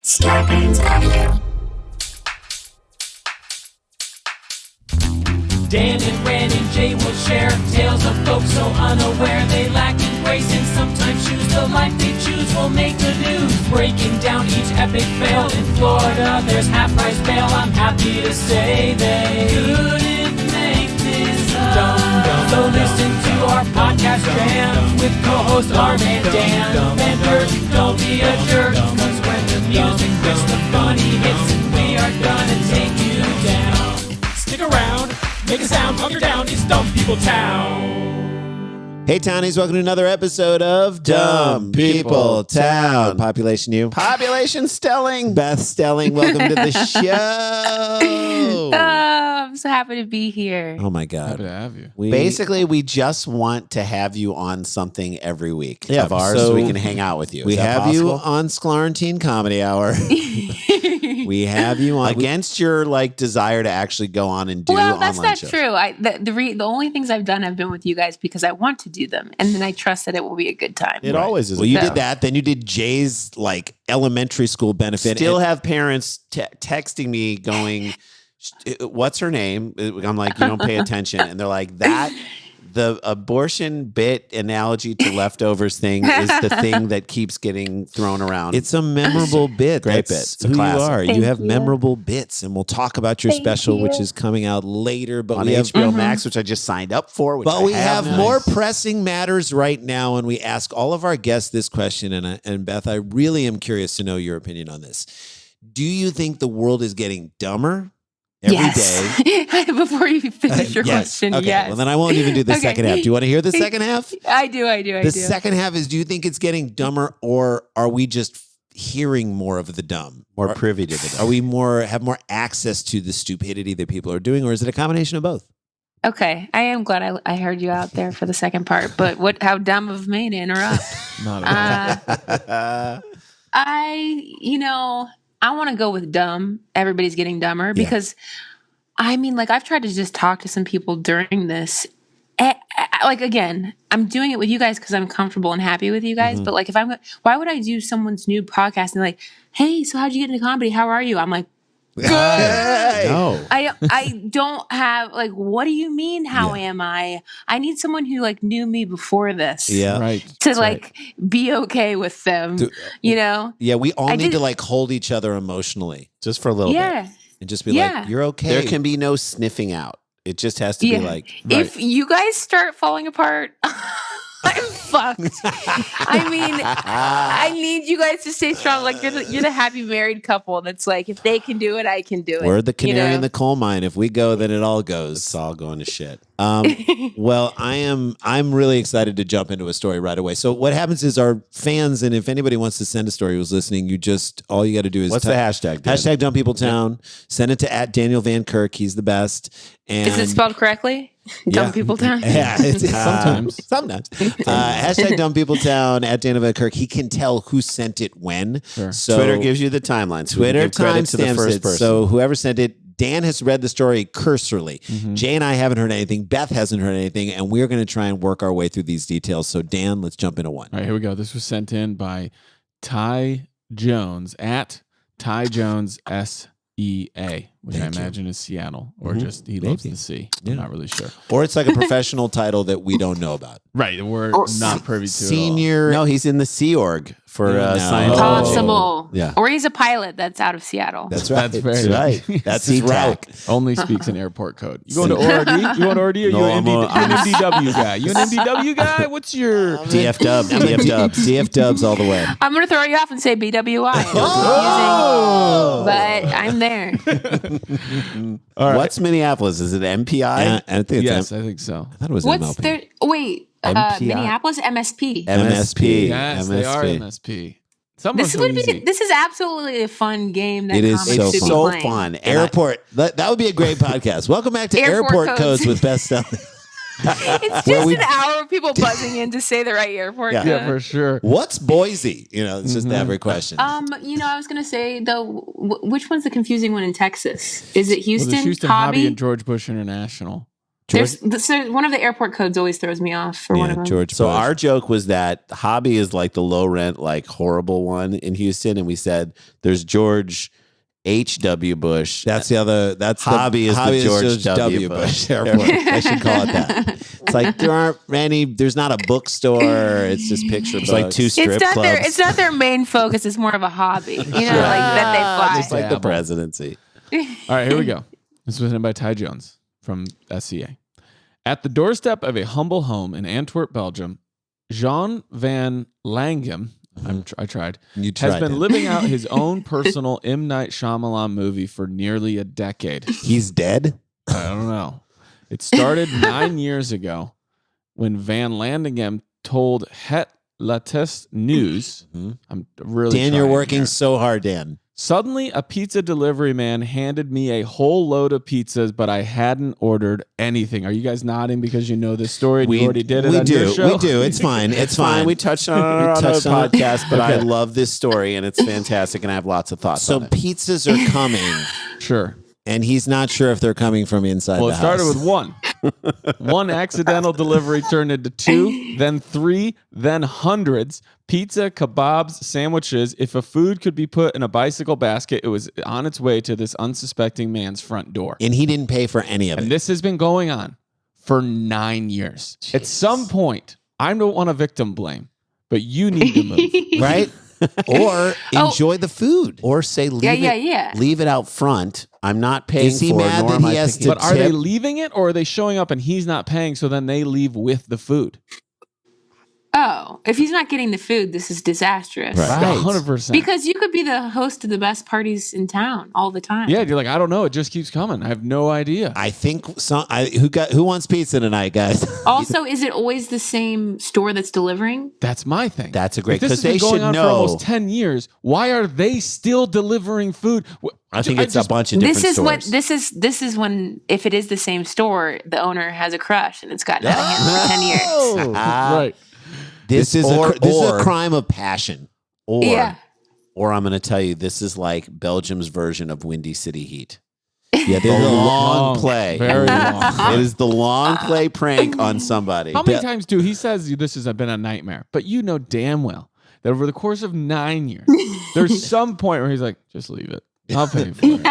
Scarpins Avenue. Dan and Ren and Jay will share tales of folks so unaware they lack in grace and sometimes choose the life they choose will make the news. Breaking down each epic fail in Florida, there's half-price bail. I'm happy to say they couldn't make this up. So listen to our podcast jam with co-host Arm and Dan. Bender, don't be a jerk, cause when the music hits, the funny hits, and we are gonna take you down. Stick around. Make a sound, hunker down, it's Dumb People Town. Hey, Townies, welcome to another episode of Dumb People Town. Population you. Population Stelling. Beth Stelling, welcome to the show. I'm so happy to be here. Oh, my God. Happy to have you. Basically, we just want to have you on something every week Yeah, of ours so so we can hang out with you. We Is that have you possible? on Sklarentine Comedy Hour. We have you on. Against your desire to actually go on and do Well, that's online not shows. true. The only things I've done have been with you guys because I want to do them, and then I trust that it will be a good time. It always is. Well, you So- did that. Then you did Jay's elementary school benefit. Still And- have parents texting me going, what's her name? I'm like, you don't pay attention. And they're like, the abortion bit analogy to leftovers thing is the thing that keeps getting thrown around. It's a memorable bit. Great That's bit. It's a who classic. you are. Thank you have you. memorable bits, and we'll talk about your Thank special, which you. is coming out later. But on we have HBO Max, which I just signed up for. Which But I we have now. more pressing matters right now, and we ask all of our guests this question. And Beth, I really am curious to know your opinion on this. Do you think the world is getting dumber every day? yes. Before you finish your question, Okay. yes. Well, then I won't even do the Okay. second half. Do you want to hear the second half? I do. The second half is: do you think it's getting dumber, or are we just hearing more of the dumb? More privy to the Are we have more access to the stupidity that people are doing, or is it a combination of both? Okay, I am glad I heard you out there for the second part. But how dumb of me to interrupt. Not at all. I want to go with dumb. Everybody's getting dumber because, I've tried to just talk to some people during this. Again, I'm doing it with you guys because I'm comfortable and happy with you guys. But why would I do someone's new podcast and hey, so how'd you get into comedy? How are you? I'm like, good. No. I don't have what do you mean? How am I? I need someone who knew me before this. Yeah. Right. To be okay with them, Yeah, we all I need did- to hold each other emotionally just for a little yeah. bit. and just be Yeah. like, "You're okay." There can be no sniffing out. It just has to be Yeah. If you guys start falling apart, I'm fucked. I need you guys to stay strong. You're the happy married couple that's if they can do it, I can do it. we're the canary you in know? the coal mine. If we go, then it all goes. it's all going to shit. Well, I'm really excited to jump into a story right away. So what happens is our fans, and if anybody wants to send a story who's listening, all you got to do is What's the hashtag? Dan? Hashtag Dumb People Town. Send it to @Daniel Van Kirk. He's the best. And Is it spelled correctly? Dumb people town. Yeah, it's, Sometimes. sometimes. Hashtag Dumb People Town @Daniel Van Kirk. He can tell who sent it when. Sure. So Twitter gives you the timeline. So we can Twitter give credit to the timestamps first it. person. So whoever sent it, Dan has read the story cursorily. Jay and I haven't heard anything. Beth hasn't heard anything, and we're going to try and work our way through these details. So Dan, let's jump into one. All right, here we go. This was sent in by Ty Jones @Ty Jones SEA, which Thank I you. imagine is Seattle, or just he loves Maybe. the sea. Yeah. I'm not really sure. Or it's like a professional title that we don't know about. Right, we're not privy to Senior. no, he's in the Sea Org for No. Scientology. Possible. Yeah. Or he's a pilot that's out of Seattle. That's right. That's very right. That's his SeaTac. route. at all. Only speaks in airport code. You going to ORD? You going to ORD? Or you No, an I'm MDW guy? You an MDW guy? What's your DF Dubs. DF Dubs. DF Dubs all the way. I'm going to throw you off and say BWI. Oh! But I'm there. All right. What's Minneapolis? Is it MPI? I think it's Yes, I think so. I thought it was What's MLP. their... Wait. MPI? Minneapolis? MSP. MSP. Yes, they are MSP. Some This are would be. easy. This is absolutely a fun game. That It is comics so should be fun. so playing. fun. And I- Airport. That would be a great podcast. Welcome back to Airport Airport Codes. Codes with Beth Stelling. It's Where just we- an hour of people buzzing in to say the right airport. Yeah. Yeah, for sure. What's Boise? It's just every question. I was gonna say though, which one's the confusing one in Texas? Is it Houston? Well, there's Houston Hobby and George Bush International. So one of the airport codes always throws me off for one of them. George So Bush. our joke was that Hobby is like the low rent, like horrible one in Houston, and we said there's George H.W. Bush. That's the other. That's Hobby is the George W. Bush Airport. I should call it that. It's like there aren't any. There's not a bookstore. It's just picture books. It's like two strip clubs. It's not their main focus. It's more of a hobby. You know, like that they fly. Just like the presidency. All right, here we go. This was written by Ty Jones from SCA. At the doorstep of a humble home in Antwerp, Belgium, Jean van Langem, I tried, has been living out his own personal M. Night Shyamalan movie for nearly a decade. He's dead? I don't know. It started 9 years ago when Van Landingham told Het Latest News. I'm really Dan, you're trying working here. so hard, Dan. Suddenly, a pizza delivery man handed me a whole load of pizzas, but I hadn't ordered anything. Are you guys nodding because you know this story? And you already did it on your show? We do. It's fine. It's fine. We touched on it on our other podcast, but I love this story and it's fantastic, and I have lots of thoughts So on it. pizzas are coming, Sure. and he's not sure if they're coming from inside Well, the it started house. with one. One accidental delivery turned into 2, then 3, then hundreds. Pizza, kebabs, sandwiches. If a food could be put in a bicycle basket, it was on its way to this unsuspecting man's front door. And he didn't pay for any of And it. this has been going on for 9 years. At some point, I don't want to victim blame, but you need to move. Right? Or enjoy the food. Or say leave it out front. I'm not paying Is he for mad it, nor that am he I has picking to But are they tip? leaving it, or are they showing up and he's not paying, so then they leave with the food? Oh, if he's not getting the food, this is disastrous. Right. 100%. Because you could be the host of the best parties in town all the time. Yeah, you're like, I don't know. It just keeps coming. I have no idea. I think who wants pizza tonight, guys? Also, is it always the same store that's delivering? That's my thing. That's a great, If this because has been they going should on know. for almost 10 years. Why are they still delivering food? I think it's a bunch of different stores. This is when, if it is the same store, the owner has a crush and it's gotten out of hand for 10 years. Right. This is Or- a crime of passion. Or, Yeah. or I'm going to tell you, this is like Belgium's version of Windy City Heat. Yeah, The long play. Very long. It is the long play prank on somebody. How many times, dude? He says this has been a nightmare, but you know damn well that over the course of 9 years, there's some point where he's like, just leave it. I'll pay for it.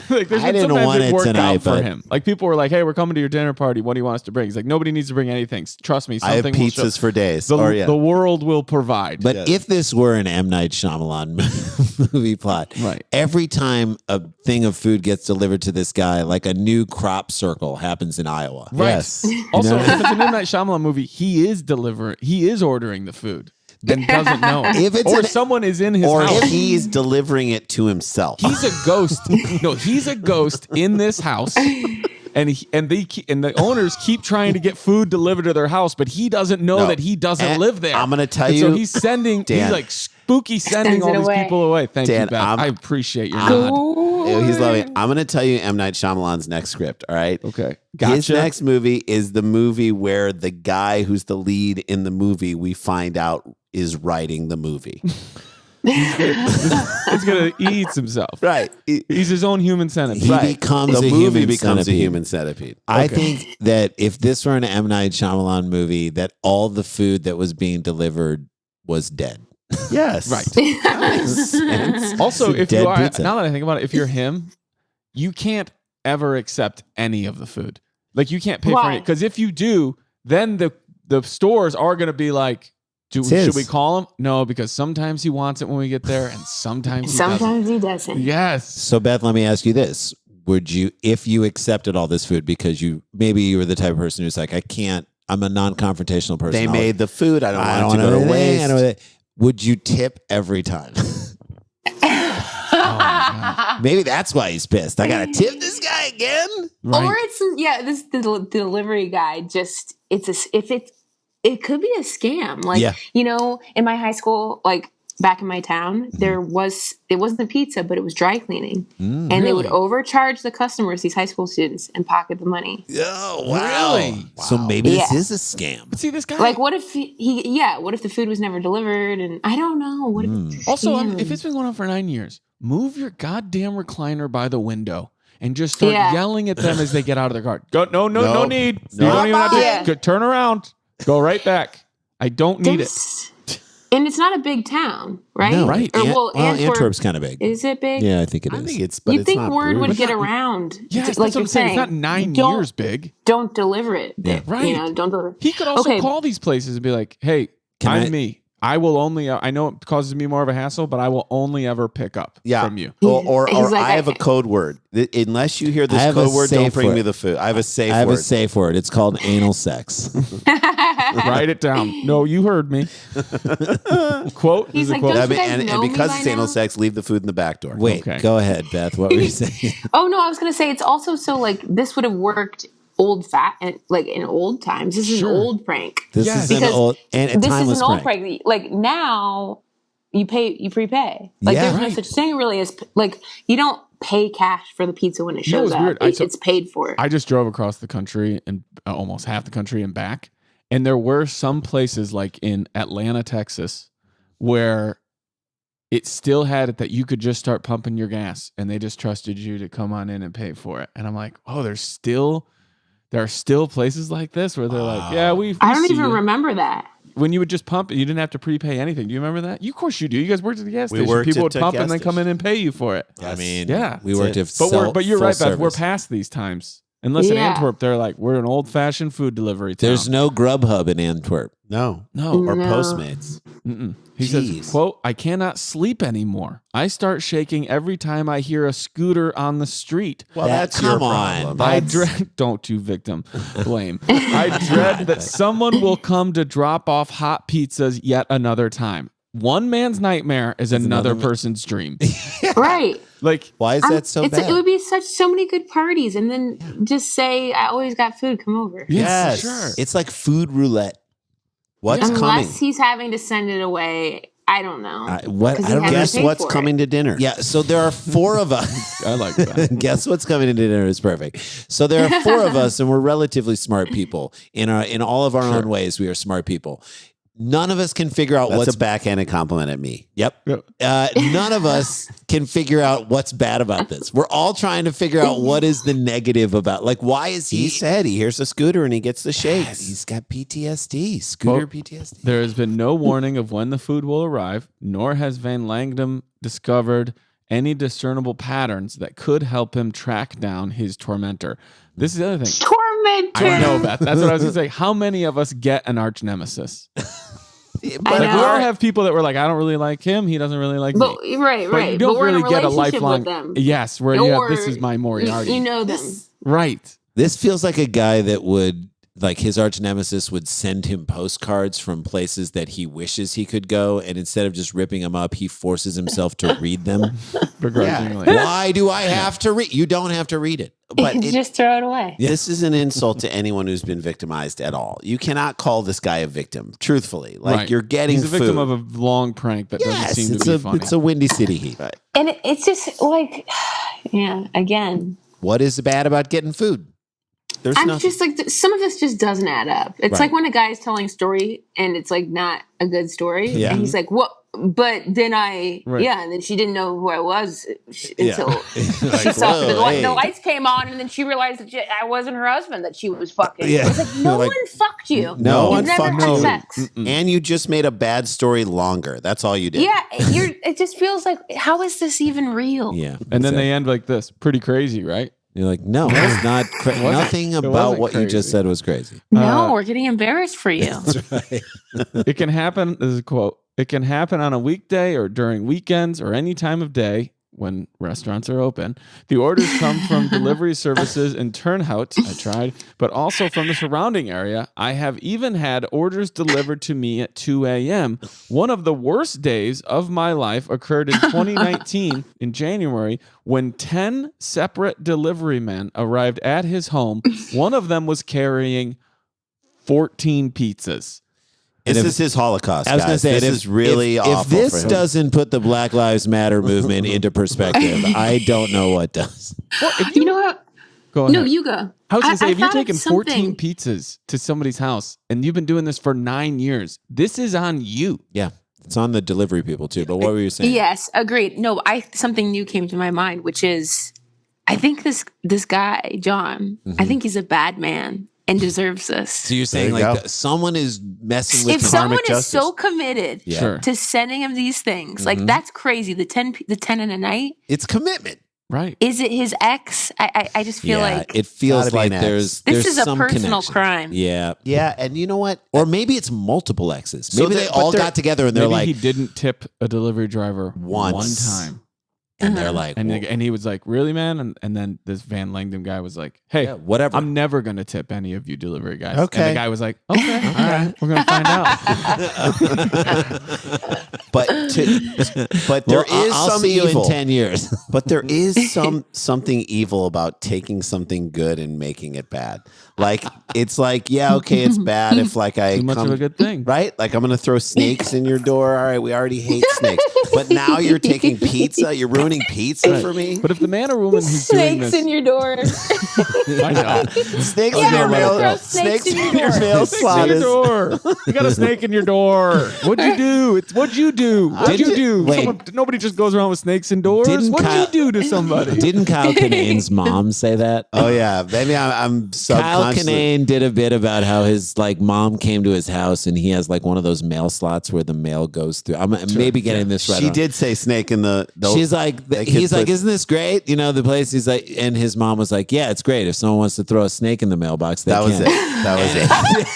Like, there's I been didn't sometimes want it worked tonight, out for but- him. Like people were like, "Hey, we're coming to your dinner party. What do you want us to bring?" He's like, "Nobody needs to bring anything. Trust me, I have something will show- pizzas for days. The world will provide." But if this were an M. Night Shyamalan movie plot, Right. every time a thing of food gets delivered to this guy, like a new crop circle happens in Iowa. Right. Yes. Also, if it's an M. Night Shyamalan movie, he is ordering the food and doesn't know. If it's or an- someone is in his Or house. if he's delivering it to himself. He's a ghost. No, he's a ghost in this house. And the owners keep trying to get food delivered to their house, but he doesn't know No. that he doesn't And live there. I'm gonna tell And so you, he's sending. Dan. He's like spooky sending Sends all it these away. people away. Thank Dan, you, Beth. I appreciate your I'm- nod. He's loving it. I'm going to tell you M. Night Shyamalan's next script, all right? Okay, His gotcha. next movie is the movie where the guy who's the lead in the movie, we find out, is writing the movie. He eats himself. Right. He's his own human centipede. He Right. becomes the a movie human becomes centipede. a human centipede. I think that if this were an M. Night Shyamalan movie, that all the food that was being delivered was dead. Yes. Right. That makes sense. Also, It's a if you dead are, pizza. now that I think about it, if you're him, you can't ever accept any of the food. Like you can't pay for Why? it because if you do, then the stores are going to be like, It's should his. we call him? No, because sometimes he wants it when we get there, and sometimes he doesn't. Sometimes he doesn't. Yes. So, Beth, let me ask you this. Would you, if you accepted all this food because maybe you were the type of person who's like, I'm a non-confrontational person. They made the food. I don't I want it to don't go to know waste. I know. Would you tip every time? Maybe that's why he's pissed. I gotta tip this guy again. Or Right. it's this delivery guy. Just it could be a scam. Like Yeah. in my high school, like back in my town, it wasn't a pizza, but it was dry cleaning, and they would Really? overcharge the customers, these high school students, and pocket the money. Oh wow! Really? So maybe this Yeah. is a scam. But see, this guy. Like, what if what if the food was never delivered? And I don't know. What if it's a Also, scam? if it's been going on for 9 years, move your goddamn recliner by the window and just start yelling at them as they get out of their car. Go, no need. You don't even have to go, turn around. Go right back. I don't need it. And it's not a big town, right? No, right. Or, Antwerp's kind of big. Is it big? Yeah, I think it is. I think it's, but You'd it's think not word brutal. would get around. Yeah, like that's what you're I'm saying. saying. It's not 9 years big. Don't deliver it. Yeah. Right. Don't deliver. He could also call these places and be like, hey, I'm me. I will only, I know it causes me more of a hassle, but I will only ever pick up from you. Or He's like, I have a code word. Unless you hear this code word, don't bring me the food. I have a safe word. I have a safe word. It's called anal sex. Write it down. No, you heard me. Quote. He's like, quote. don't you guys and know me because by it's anal now? sex, leave the food in the back door. Wait, go ahead, Beth. What were you saying? Oh no, I was gonna say it's also so like this would have worked like in old times. This is an old prank. This is an old and a this timeless is an old prank. prank. Like now, you prepay. Like Yeah. there's no such thing really as like you don't pay cash for the pizza when it You know shows what's up. weird? It's paid for. I just drove across the country and almost half the country and back. And there were some places like in Atlanta, Texas, where it still had it that you could just start pumping your gas and they just trusted you to come on in and pay for it. And I'm like, oh, there are still places like this where they're like, yeah, we I don't see even you. remember that. When you would just pump it, you didn't have to prepay anything. Do you remember that? Of course you do. You guys worked at the gas station. worked People would at pump gas and then come in and pay you for it. I mean, Yeah. we worked at But you're right, Beth. We're service. past these times. Unless in Antwerp, they're like, we're an old-fashioned food delivery town. There's no Grubhub in Antwerp. No. No. Or No. Postmates. He Jeez. says, quote, I cannot sleep anymore. I start shaking every time I hear a scooter on the street. Well, that's your come on. problem. I dread, don't you victim blame. I dread that someone will come to drop off hot pizzas yet another time. One man's nightmare is another person's dream. Right. Like, Why is that so bad? It would be so many good parties, and then just say, "I always got food. Come over." yes, for sure. It's like food roulette. What's Unless coming? he's having to send it away. I don't know. What? 'Cause I he don't has to Guess pay what's for it. coming to dinner? Yeah, so there are four of us. I like that. Guess what's coming to dinner is perfect. So there are four of us, and we're relatively smart people. In all of our own ways, we are smart people. None of us can figure out That's what's a backhanded compliment at me. Yep. None of us can figure out what's bad about this. We're all trying to figure out what is the negative about. Like, why is He said he hears a scooter and he gets the shakes. He's got PTSD, scooter PTSD. There has been no warning of when the food will arrive, nor has Van Langdom discovered any discernible patterns that could help him track down his tormentor. This is the other thing. Tormentor. I know, Beth. That's what I was going to say. How many of us get an arch nemesis? I Like, we know. all have people that were like, I don't really like him. He doesn't really like But, me. right. But you don't but we're really in a get a relationship lifelong. with them. Yes, where you have, Or this is my Moriarty. You know them. Right. This feels like a guy that would, like, his arch nemesis would send him postcards from places that he wishes he could go, and instead of just ripping them up, he forces himself to read them. Begrudgingly. Why do I have to read? You don't have to read it. But Just throw it away. this is an insult to anyone who's been victimized at all. You cannot call this guy a victim, truthfly. Like, Right. you're getting He's a victim food. of a long prank that doesn't seem it's to be a funny. it's a Windy City heat. And it's just like, yeah, again. What is bad about getting food? There's I'm nothing. just like, some of this just doesn't add up. It's Right. like when a guy's telling a story and it's like not a good story. Yeah. And he's like, what? But then and then she didn't know who I was until she saw the lights came on, and then she realized that I wasn't her husband, that she was fucking. Yeah. It's like, no Like, one fucked you. no You've one never fucked had you. sex. And you just made a bad story longer. That's all you did. Yeah, it just feels like, how is this even real? Yeah. And then they end like this. Pretty crazy, right? You're like, no, it's not. Nothing about wasn't what you crazy. just said was crazy. No, we're getting embarrassed for you. It can happen, this is a quote, it can happen on a weekday or during weekends or any time of day when restaurants are open. The orders come from delivery services in Turnhout, I tried, but also from the surrounding area. I have even had orders delivered to me at 2 a.m. One of the worst days of my life occurred in 2019 in January when 10 separate delivery men arrived at his home. One of them was carrying 14 pizzas. This is his Holocaust. I was going to guys. say, this is really awful. If this for him. doesn't put the Black Lives Matter movement into perspective, I don't know what does. Well, if You know what? go ahead. No, you go. I was going to say, if you're thought of taking 14 something. pizzas to somebody's house and you've been doing this for 9 years, this is on you. Yeah, it's on the delivery people too. But what were you saying? Yes, agreed. No, something new came to my mind, which is I think this guy, John, I think he's a bad man and deserves this. So you're saying There you like go. someone is messing with If him. someone is justice. so committed Sure. to sending him these things, like that's crazy. The 10 in a night. It's commitment. Right. Is it his ex? I just feel like it feels Gotta be like an ex. there's this is a some personal connection. crime. Yeah. Yeah, and you know what? Or maybe it's multiple exes. So Maybe they're- they but all they're- got together and they're Maybe like he didn't tip a delivery driver Once. one time. and they're like And, well, and he was like, really, man? And then this Van Langdon guy was like, hey, yeah, whatever. I'm never going to tip any of you delivery guys. Okay. And the guy was like, okay, all right, we're going to find out. But there is I'll some see you evil. in 10 years. But there is something evil about taking something good and making it bad. Like it's like, yeah, okay, it's bad if like I Too much come, of a good thing. right? Like I'm gonna throw snakes in your door. All right, we already hate snakes, but now you're taking pizza. You're ruining pizza for me. But if the man or woman who's doing Snakes this, in your door. I know. Snakes Yeah, in your we're gonna mail. throw snakes in your door. mail Snakes in your slot. door. You got a snake in your door. What'd you do? What'd you do? What'd you do? Wait. Nobody just goes around with snakes indoors. Didn't What'd Kyle- you do to somebody? Didn't Kyle Kinane's mom say that? Oh yeah, maybe I'm Kyle subconsciously. Kinane did a bit about how his like mom came to his house and he has like one of those mail slots where the mail goes through. I'm maybe getting this right. She on. did say snake in the. She's like, they he's could like, put- isn't this great? You know, the place. He's like, and his mom was like, yeah, it's great. If someone wants to throw a snake in the mailbox, they That was can. it. That was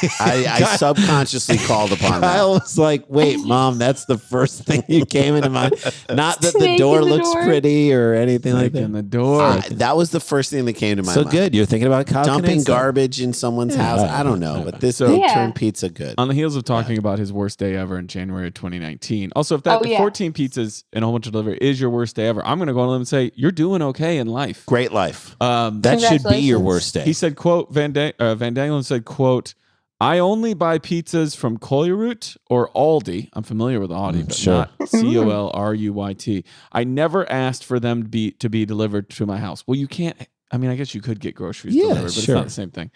it. I subconsciously called upon that. Kyle was like, wait, mom, that's the first thing you came into mind. Not that the Snake door in the looks door. pretty or anything like Snake that. in the door. That was the first thing that came to my So mind. good. You're thinking about Kyle Dumping Kinane stuff. garbage in someone's house. I don't know, but this So- did Yeah. turn pizza good. On the heels of talking about his worst day ever in January of 2019. Also, if that Oh, yeah. 14 pizzas and a whole bunch of delivery is your worst day ever, I'm going to go on a limb and say you're doing okay in life. Great life. That should be your Congratulations. worst day. He said, quote, Van Dangelen said, quote, I only buy pizzas from Colruyt or Aldi. I'm familiar with Aldi, but sure. not Colruyt. I never asked for them to be delivered to my house. Well, you can't. I mean, I guess you could get groceries Yeah, delivered, but sure. it's not the same thing.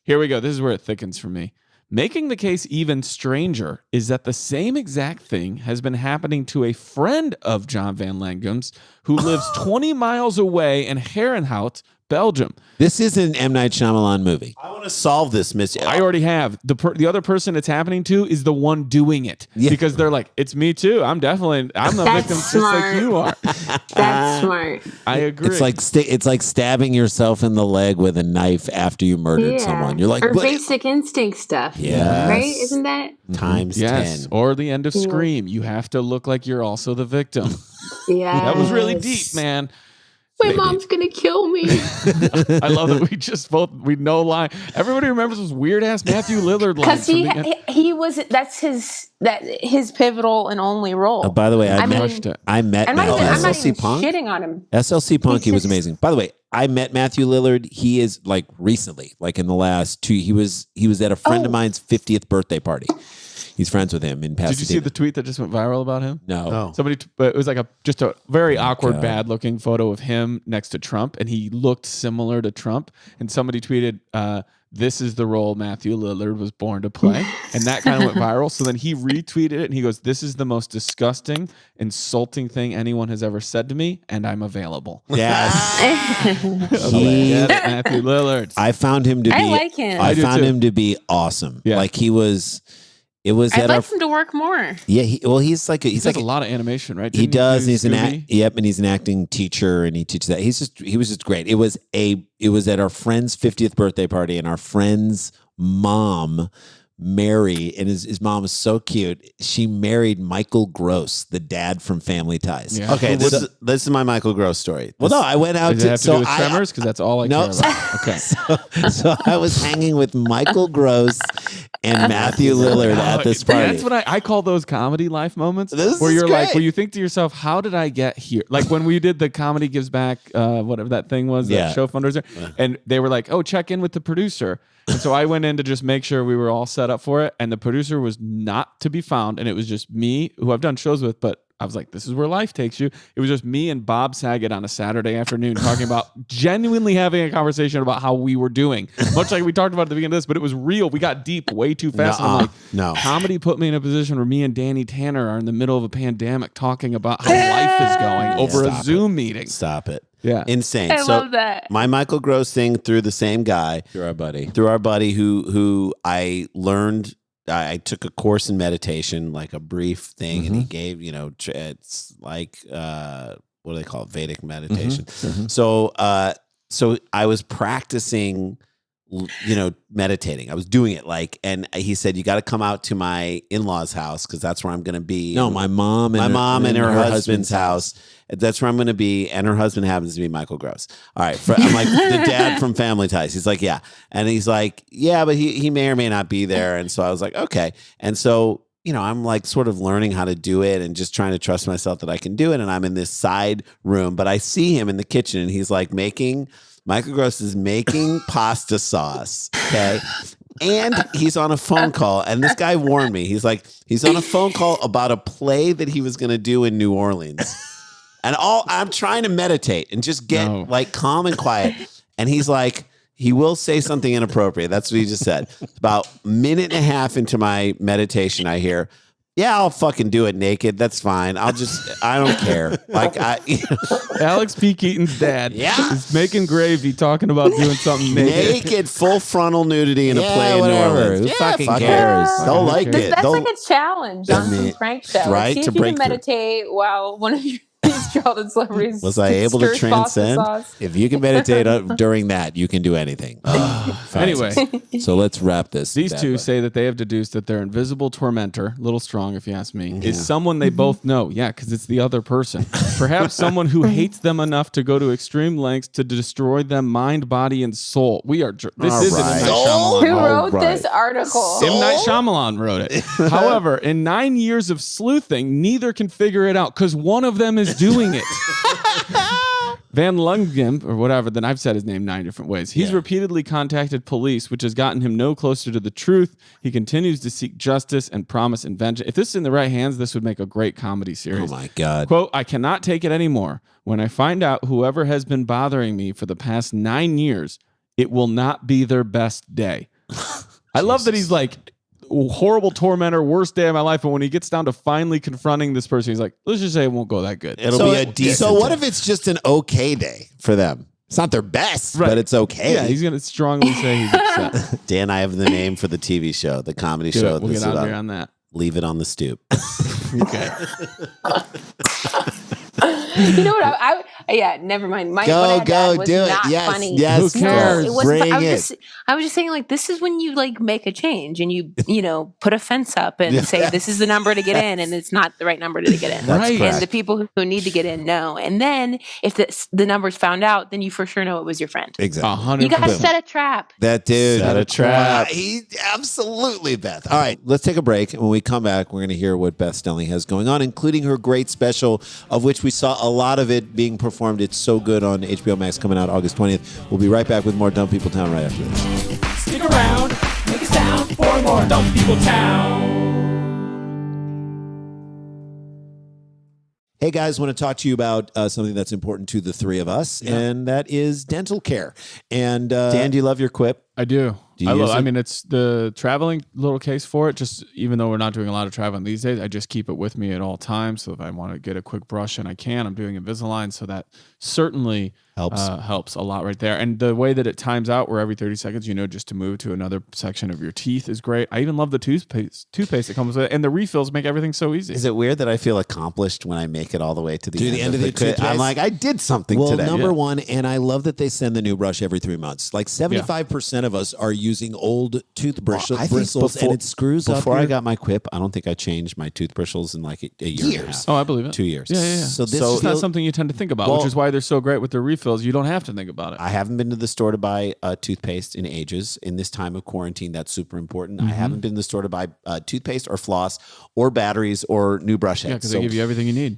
Here we go. This is where it thickens for me. Making the case even stranger is that the same exact thing has been happening to a friend of John Van Langen's who lives 20 miles away in Herenthout, Belgium. This is an M. Night Shyamalan movie. I want to solve this mystery. I already have. The other person it's happening to is the one doing it. Yeah. Because they're like, it's me too. I'm the That's victim just like smart. you are. That's smart. I agree. It's like stabbing yourself in the leg with a knife after you murdered someone. You're like, or "But-" basic instinct stuff. Yes. Right? Isn't that? Times yes. 10. Or the end of Scream. You have to look like you're also the victim. Yeah. That was really deep, man. My mom's gonna kill me. I love that we know line. Everybody remembers those weird ass Matthew Lillard lines. Because he was that's his pivotal and only role. By the way, I met crushed it. I'm not even SLC Punk. shitting on him. SLC Punk, he was just- amazing. By the way, I met Matthew Lillard. He is like recently, like in the last 2. He was at a friend of mine's 50th birthday party. He's friends with him in Pasadena. Did you see the tweet that just went viral about him? No. Oh. Somebody, but it was like just a very awkward, God. bad-looking photo of him next to Trump, and he looked similar to Trump. And somebody tweeted, "This is the role Matthew Lillard was born to play," and that kind of went viral. So then he retweeted it, and he goes, "This is the most disgusting, insulting thing anyone has ever said to me, and I'm available." Yes. Get it, Matthew Lillard. I found him to be. I like him. I I do found too. him to be awesome. Yeah. Like he was. It was I'd at our. like him to work more. Yeah. He's like He he's does like a lot of animation, right? He Didn't does. do And he's an Scooby? yep, and he's an acting teacher, and he teaches that. He was just great. It was at our friend's 50th birthday party, and our friend's mom, Mary, and his mom was so cute. She married Michael Gross, the dad from Family Ties. Yeah. Okay, So- this is my Michael Gross story. Well, no, I went out Does it have to do with I- Tremors? Because that's all I No. care about. Okay. so I was hanging with Michael Gross and Matthew Lillard at this party. That's what I call those comedy life moments This where is you're like, great. where you think to yourself, how did I get here? Like when we did the Comedy Gives Back, whatever that thing was, Yeah. that show fundraiser, and they were like, oh, check in with the producer. And so I went in to just make sure we were all set up for it. And the producer was not to be found. And it was just me, who I've done shows with, but I was like, this is where life takes you. It was just me and Bob Saget on a Saturday afternoon talking about genuinely having a conversation about how we were doing. Much like we talked about at the beginning of this, but it was real. We got deep way too fast. And I'm like, no. comedy put me in a position where me and Danny Tanner are in the middle of a pandemic talking about how life is going over Stop a Zoom meeting. Stop it. Yeah. Insane. I love that. My Michael Gross thing through the same guy, Through our buddy. who I learned. I took a course in meditation, like a brief thing, and he gave, it's like what do they call it? Vedic meditation. So I was practicing, meditating. I was doing it and he said, you got to come out to my in-laws' house because that's where I'm going to be. No, my mom and her husband's house. That's where I'm going to be. And her husband happens to be Michael Gross. All right. I'm like the dad from Family Ties. He's like, yeah. And he's like, yeah, but he may or may not be there. And so I was like, okay. And so, I'm like sort of learning how to do it and just trying to trust myself that I can do it. And I'm in this side room, but I see him in the kitchen and he's like Michael Gross is making pasta sauce. Okay. And he's on a phone call. And this guy warned me. He's on a phone call about a play that he was going to do in New Orleans. And I'm trying to meditate and just get calm and quiet. And he's like, he will say something inappropriate. That's what he just said. About a minute and a half into my meditation, I hear, yeah, I'll fucking do it naked. That's fine. I don't care. Alex P. Keaton's dad is making gravy talking about doing something naked, full frontal nudity in a play in New Orleans. Who fucking cares? They'll like it. That's like a challenge on some prank show. Right? See if you can meditate while one of your childhood celebrities was I able to transcend? If you can meditate during that, you can do anything. Anyway, so let's wrap this. These two say that they have deduced that their invisible tormentor, a little strong if you ask me, is someone they both know. Yeah, because it's the other person. Perhaps someone who hates them enough to go to extreme lengths to destroy them mind, body, and soul. This is an M. Night Shyamalan. Who wrote this article? M. Night Shyamalan wrote it. However, in 9 years of sleuthing, neither can figure it out because one of them is doing it. Van Lungem, or whatever, then I've said his name 9 different ways. He's repeatedly contacted police, which has gotten him no closer to the truth. He continues to seek justice and promise and vengeance. If this is in the right hands, this would make a great comedy series. Oh my God. Quote, I cannot take it anymore. When I find out whoever has been bothering me for the past 9 years, it will not be their best day. I love that he's like, horrible tormentor, worst day of my life. And when he gets down to finally confronting this person, he's like, let's just say it won't go that good. It'll be a decent. So what if it's just an okay day for them? It's not their best, but it's okay. Yeah, he's going to strongly say he's upset. Dan, I have the name for the TV show, the comedy show. We'll get out here on that. Leave it on the stoop. Okay. You know what? Never mind. Go, was do it. not Yes, funny. yes. Who cares? No, Bring I was just saying, like, this is when you make a change and you put a fence up and say this is the number to get in, and it's not the right number to get in. Right. And the people who need to get in know. And then if the number's found out, then you for sure know it was your friend. Exactly. 100%. You gotta set a trap. That dude. Set a trap. He absolutely, Beth. All right, let's take a break. And when we come back, we're going to hear what Beth Stelling has going on, including her great special, of which we saw a lot of it being performed. It's so good on HBO Max, coming out August 20th. We'll be right back with more Dumb People Town right after this. Stick around, make a sound for more Dumb People Town. Hey guys, want to talk to you about something that's important to the three of us, and that is dental care. And Dan, do you love your Quip? I do. Do you use it? I mean, it's the traveling little case for it. Just even though we're not doing a lot of traveling these days, I just keep it with me at all times. So if I want to get a quick brush and I can, I'm doing Invisalign. So that certainly helps a lot right there. And the way that it times out, where every 30 seconds, just to move to another section of your teeth is great. I even love the toothpaste that comes with it. And the refills make everything so easy. Is it weird that I feel accomplished when I make it all the way to the end of the toothpaste? I'm like, I did something today. Well, number one, and I love that they send the new brush every 3 months. Like 75% of us are using old toothbrush bristles, and it screws up. Before I got my Quip, I don't think I changed my toothbristles in like a year and a half. Oh, I believe it. 2 years. Yeah. So this is not something you tend to think about, which is why they're so great with their refills. You don't have to think about it. I haven't been to the store to buy toothpaste in ages. In this time of quarantine, that's super important. I haven't been to the store to buy toothpaste or floss or batteries or new brush heads. Yeah, because they give you everything you need.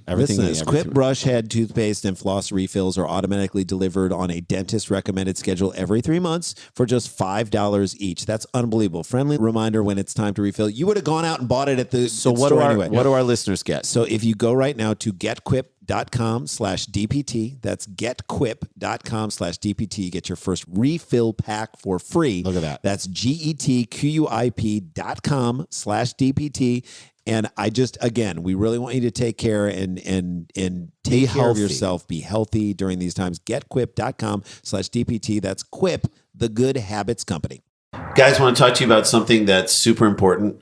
Quip brush head, toothpaste, and floss refills are automatically delivered on a dentist recommended schedule every 3 months for just $5 each. That's unbelievable. Friendly reminder when it's time to refill. You would have gone out and bought it at the store anyway. What do our listeners get? So if you go right now to getquip.com/DPT, that's getquip.com/DPT, get your first refill pack for free. Look at that. That's getquip.com/DPT. And I just, again, we really want you to take care and take care of yourself. Be healthy during these times. GetQuip.com/DPT. That's Quip, the Good Habits Company. Guys, want to talk to you about something that's super important,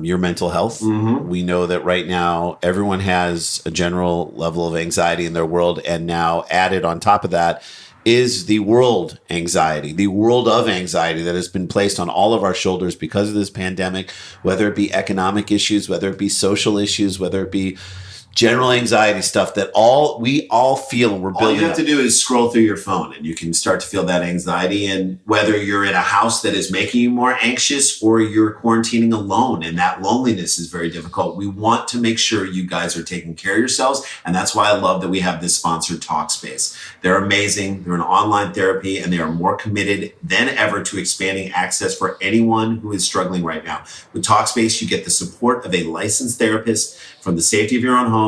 your mental health. We know that right now everyone has a general level of anxiety in their world, and now added on top of that is the world anxiety, the world of anxiety that has been placed on all of our shoulders because of this pandemic, whether it be economic issues, whether it be social issues, whether it be general anxiety stuff that we all feel. We're building. All you have to do is scroll through your phone and you can start to feel that anxiety. And whether you're in a house that is making you more anxious or you're quarantining alone and that loneliness is very difficult, we want to make sure you guys are taking care of yourselves. And that's why I love that we have this sponsor, Talkspace. They're amazing. They're an online therapy and they are more committed than ever to expanding access for anyone who is struggling right now. With Talkspace, you get the support of a licensed therapist from the safety of your own home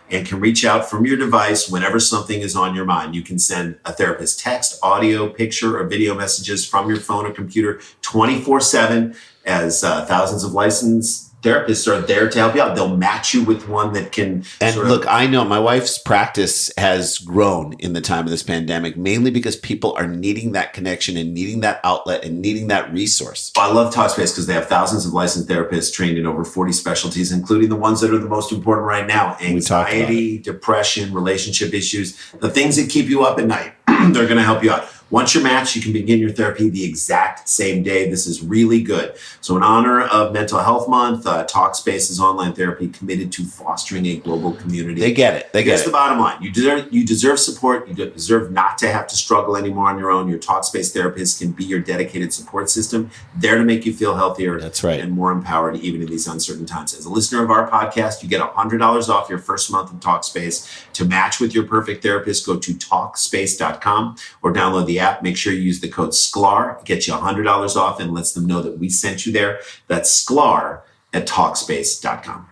and can reach out from your device whenever something is on your mind. You can send a therapist text, audio, picture, or video messages from your phone or computer 24/7 as thousands of licensed therapists are there to help you out. They'll match you with one that can. And look, I know my wife's practice has grown in the time of this pandemic, mainly because people are needing that connection and needing that outlet and needing that resource. I love Talkspace because they have thousands of licensed therapists trained in over 40 specialties, including the ones that are the most important right now: anxiety, depression, relationship issues, the things that keep you up at night. They're going to help you out. Once you're matched, you can begin your therapy the exact same day. This is really good. So in honor of Mental Health Month, Talkspace is online therapy committed to fostering a global community. They get it. That's the bottom line. You deserve support. You deserve not to have to struggle anymore on your own. Your Talkspace therapist can be your dedicated support system, there to make you feel healthier. That's right. And more empowered even in these uncertain times. As a listener of our podcast, you get $100 off your first month of Talkspace. To match with your perfect therapist, go to Talkspace.com or download the app. Make sure you use the code SCLAR. It gets you $100 off and lets them know that we sent you there. That's SCLAR at Talkspace.com.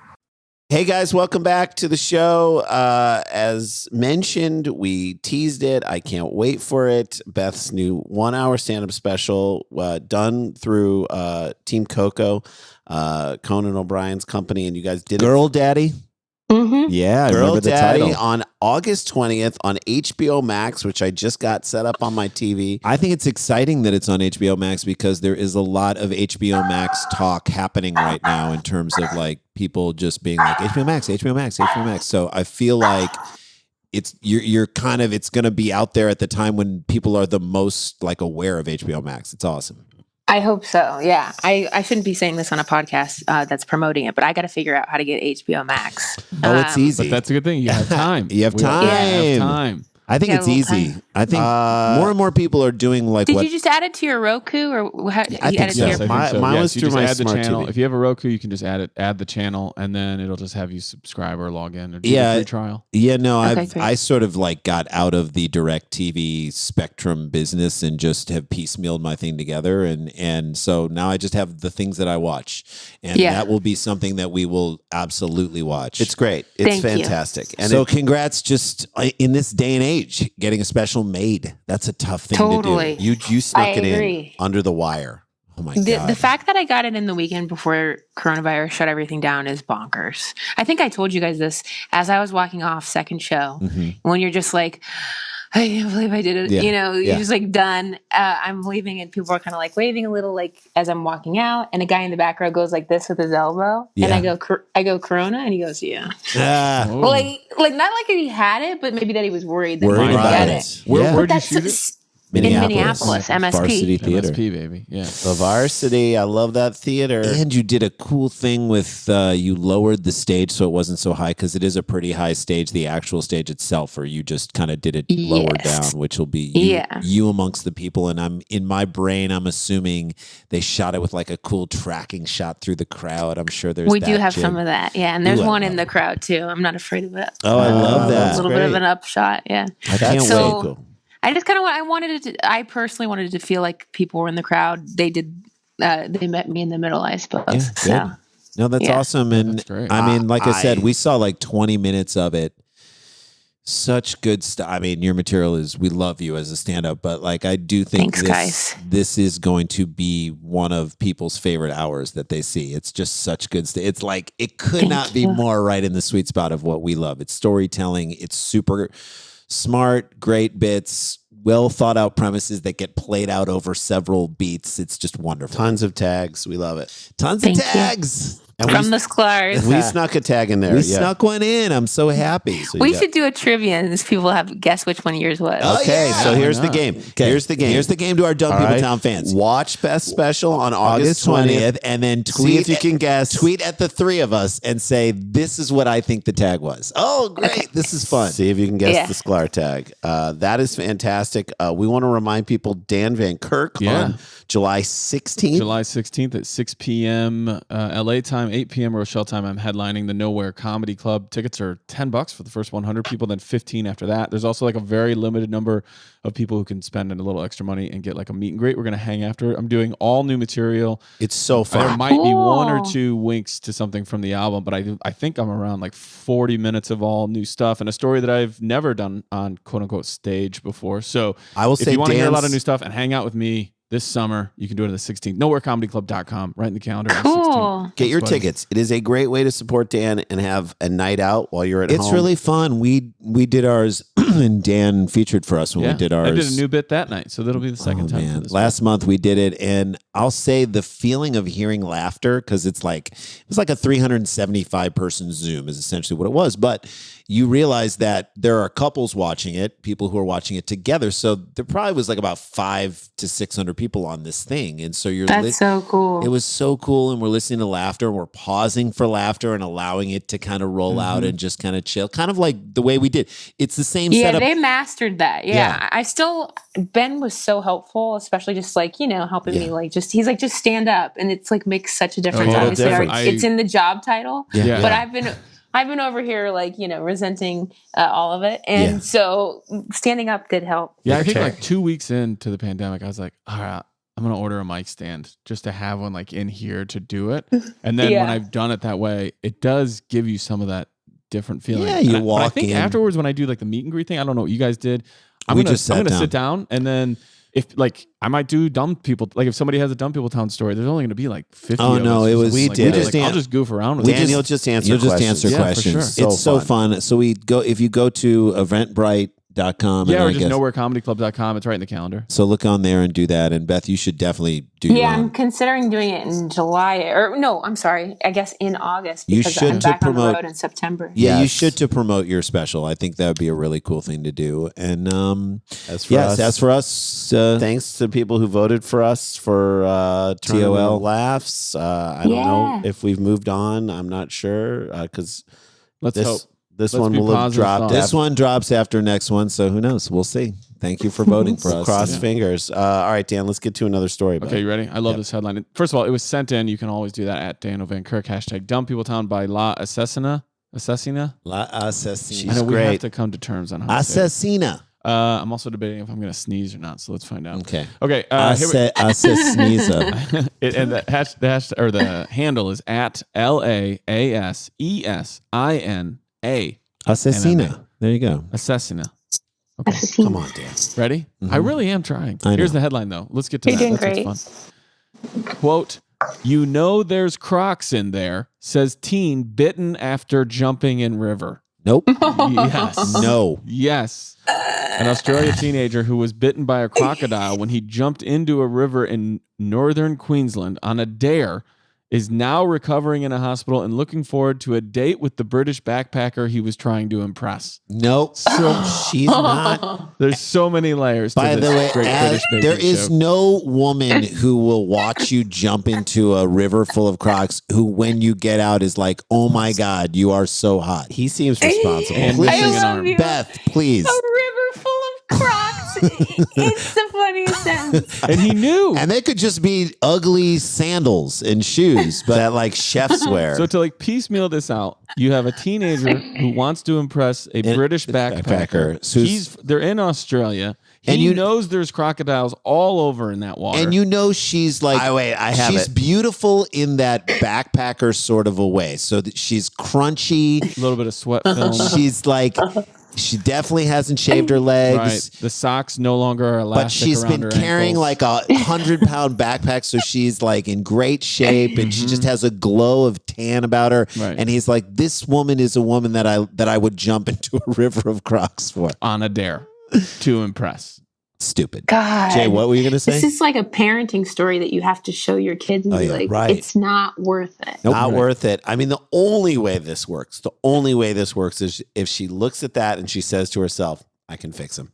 Hey guys, welcome back to the show. As mentioned, we teased it. I can't wait for it. Beth's new 1-hour stand-up special, done through Team Coco, Conan O'Brien's company, and you guys did Girl Daddy. Mm-hmm. Yeah, I Girl remember the Daddy title. On August 20th on HBO Max, which I just got set up on my TV. I think it's exciting that it's on HBO Max because there is a lot of HBO Max talk happening right now in terms of like people just being like HBO Max, HBO Max, HBO Max. So I feel like you're kind of, it's going to be out there at the time when people are the most like aware of HBO Max. It's awesome. I hope so. Yeah. I shouldn't be saying this on a podcast that's promoting it, but I got to figure out how to get HBO Max. Oh, it's easy. But that's a good thing. You have time. You have time. have time. I think it's easy. I think more and more people are doing like. Did you just add it to your Roku or how? I think so. Yes, I think so. Mine was you through just my add the smart channel. TV. If you have a Roku, you can just add the channel, and then it'll just have you subscribe or log in or do Yeah. the free trial. Yeah, no, Okay, I sort of like got out of the direct TV Spectrum business and just have piecemealed my thing together. And so now I just have the things that I watch. And that will be something that we will absolutely watch. It's great. It's Thank you. fantastic. And so congrats just in this day and age, getting a special made. That's a tough thing Totally. to do. You snuck I it agree. in under the wire. Oh my God. The fact that I got it in the weekend before coronavirus shut everything down is bonkers. I think I told you guys this as I was walking off second show. Mm-hmm. When you're just like, I can't believe I did it. Yeah. You know, you're Yeah. just like done. I'm leaving and people are kind of like waving a little like as I'm walking out. And a guy in the back row goes like this with his elbow. Yeah. And I go Corona. And he goes, yeah. Oh. Well, like not like he had it, but maybe that he was worried that Worried he about get it. it. Where'd you That's shoot it? in Minneapolis, MSP. Varsity Theater. MSP, baby. Yeah. the Varsity. I love that theater. And you did a cool thing with you lowered the stage so it wasn't so high because it is a pretty high stage, the actual stage itself, or you just kind of did it lower Yes. down, which will be Yeah. you amongst the people. And I'm in my brain, I'm assuming they shot it with like a cool tracking shot through the crowd. I'm sure there's We do that, have Jim. some of that. Yeah. And there's Ooh, I one love in the it. crowd too. I'm not afraid of it. Oh, I love A that. little bit of an upshot. Yeah. I can't So- wait. I just kind of I personally wanted to feel like people were in the crowd. They did. They met me in the middle, I suppose. Yeah, so good. No, that's Yeah. awesome. And That's great. I mean, like I said, I- we saw like 20 minutes of it. Such good stuff. I mean, your material is, we love you as a stand-up, but like I do think Thanks, guys. this is going to be one of people's favorite hours that they see. It's just such good stuff. It's like it could Thank not be you. more right in the sweet spot of what we love. It's storytelling. It's super smart, great bits, well thought out premises that get played out over several beats. It's just wonderful. Tons of tags. We love it. Tons Thank of you. tags. And From the Sklar's. we snuck a tag in there. We yeah. snuck one in. I'm so happy. So We you got- should do a trivia and people have guess which one yours was. Oh, Okay, yeah. so Why here's the not? game. Okay. Here's the game. Here's the game to our Dumb All People right. Town fans. Watch Best Special on August 20th, and then tweet See if you can guess. Tweet at the three of us and say, this is what I think the tag was. Oh, great. This is fun. See if you can guess Yeah. the Sklar tag. That is fantastic. We want to remind people Dan Van Kirk on July 16th. July 16th at 6 p.m. LA time, 8 p.m. Rochelle time. I'm headlining the Nowhere Comedy Club. Tickets are $10 for the first 100 people, then 15 after that. There's also like a very limited number of people who can spend a little extra money and get like a meet and greet. We're going to hang after. I'm doing all new material. It's so There fun. might be one or Cool. two winks to something from the album, but I think I'm around like 40 minutes of all new stuff and a story that I've never done on quote unquote stage before. So I will if say you want to hear a lot of Dan's- new stuff and hang out with me this summer, you can do it on the 16th. NowhereComedyClub.com, right in the calendar. on the Cool. 16th. Get your Thanks, buddy. tickets. It is a great way to support Dan and have a night out while you're at home. It's really fun. We did ours, and Dan featured for us when we did ours. I did a new bit that night, so that'll be the second time. For this Last month we did it, and I'll say the feeling of hearing laughter, because it was like a 375 person Zoom is essentially what it was. But you realize that there are couples watching it, people who are watching it together. So there probably was like about 500 to 600 people on this thing, and so you're That's so cool. It was so cool, and we're listening to laughter, and we're pausing for laughter and allowing it to kind of roll out and just kind of chill, kind of like the way we did. It's the same Yeah, setup. they mastered that. Yeah. Yeah. Ben was so helpful, especially just like, helping me like he's like, just stand up. And it's like makes such a difference. yeah. Obviously, Difference. it's in the job title. Yeah. But I've been over here like, resenting all of it. And so standing up did help. Yeah, I think like 2 weeks into the pandemic, I was like, all right, I'm going to order a mic stand just to have one like in here to do it. And then when I've done it that way, it does give you some of that different feeling. Yeah, you But walk I think in. afterwards when I do like the meet and greet thing, I don't know what you guys did. I'm We gonna just sat down. sit down and then if like I might do dumb people, like if somebody has a dumb people town story, there's only going to be like 50. Oh, of no, us it or was- something we like did that. it. Like, I'll just goof around with it. Dan, you'll just answer You'll just questions. answer Yeah, for questions. sure. It's so fun. So if you go to eventbrite.com. Yeah, and or I just guess- nowherecomedyclub.com. It's right in the calendar. So look on there and do that. And Beth, you should definitely do your Yeah, own. I'm considering doing it in July I'm sorry. I guess in August You because should I'm to back on promote- the road in September. Yeah, you Yes. should to promote your special. I think that would be a really cool thing to do. And As for us, as for us, thanks to people who voted for us for Tournament TOL. of Laughs. I don't know if we've moved on. I'm not sure because Let's hope. this Let's one be will have positive dropped. thoughts. this one drops after next one. So who knows? We'll see. Thank you for voting for us. Cross fingers. All right, Dan, let's get to another story. Okay, you ready? I love this headline. First of all, it was sent in. You can always do that at Dan Van Kirk. # Dumb People Town by La Assassina. Assassina? La Assassina. I know we great. have to come to terms on how to say it. Assassina. I'm also debating if I'm going to sneeze or not, so let's find out. Okay. Okay. Here we- Assassiniza. and the handle is at LAASESINA. Assassina. There you go. Assassina. Come on, Dan. Ready? I really am trying. I know. Here's the headline, though. Let's get to You're that. doing That's what's fun. Quote, there's Crocs in there, says teen bitten after jumping in river. Nope. Yes. No. Yes. An Australian teenager who was bitten by a crocodile when he jumped into a river in northern Queensland on a dare is now recovering in a hospital and looking forward to a date with the British backpacker he was trying to impress. Nope. So She's not. there's so many layers to By this the way, great British baking there is show. no woman who will watch you jump into a river full of Crocs who, when you get out, is like, "Oh my God, you are so hot." He seems responsible. And Please, missing an love arm. you. Beth, please. A river full of Crocs. It's the funniest sentence. And he knew. And they could just be ugly sandals and shoes, but that like chefs wear. So to like piecemeal this out, you have a teenager who wants to impress a British backpacker. backpacker. They're in Australia. And He you- knows there's crocodiles all over in that water. and you know she's like, I have she's it. beautiful in that backpacker sort of a way. So that she's crunchy. a little bit of sweat film. She's like, She definitely hasn't shaved her legs. Right. The socks no longer are elastic. But she's around been her carrying ankles. like a 100-pound backpack, so she's like in great shape, and she just has a glow of tan about her. Right. And he's like, "This woman is a woman that I would jump into a river of Crocs for." on a dare to impress. Stupid. God. Jay, what were you gonna say? This is like a parenting story that you have to show your kids and be like, right. it's not worth it. Nope. Worth it. I mean, the only way this works is if she looks at that and she says to herself, I can fix him.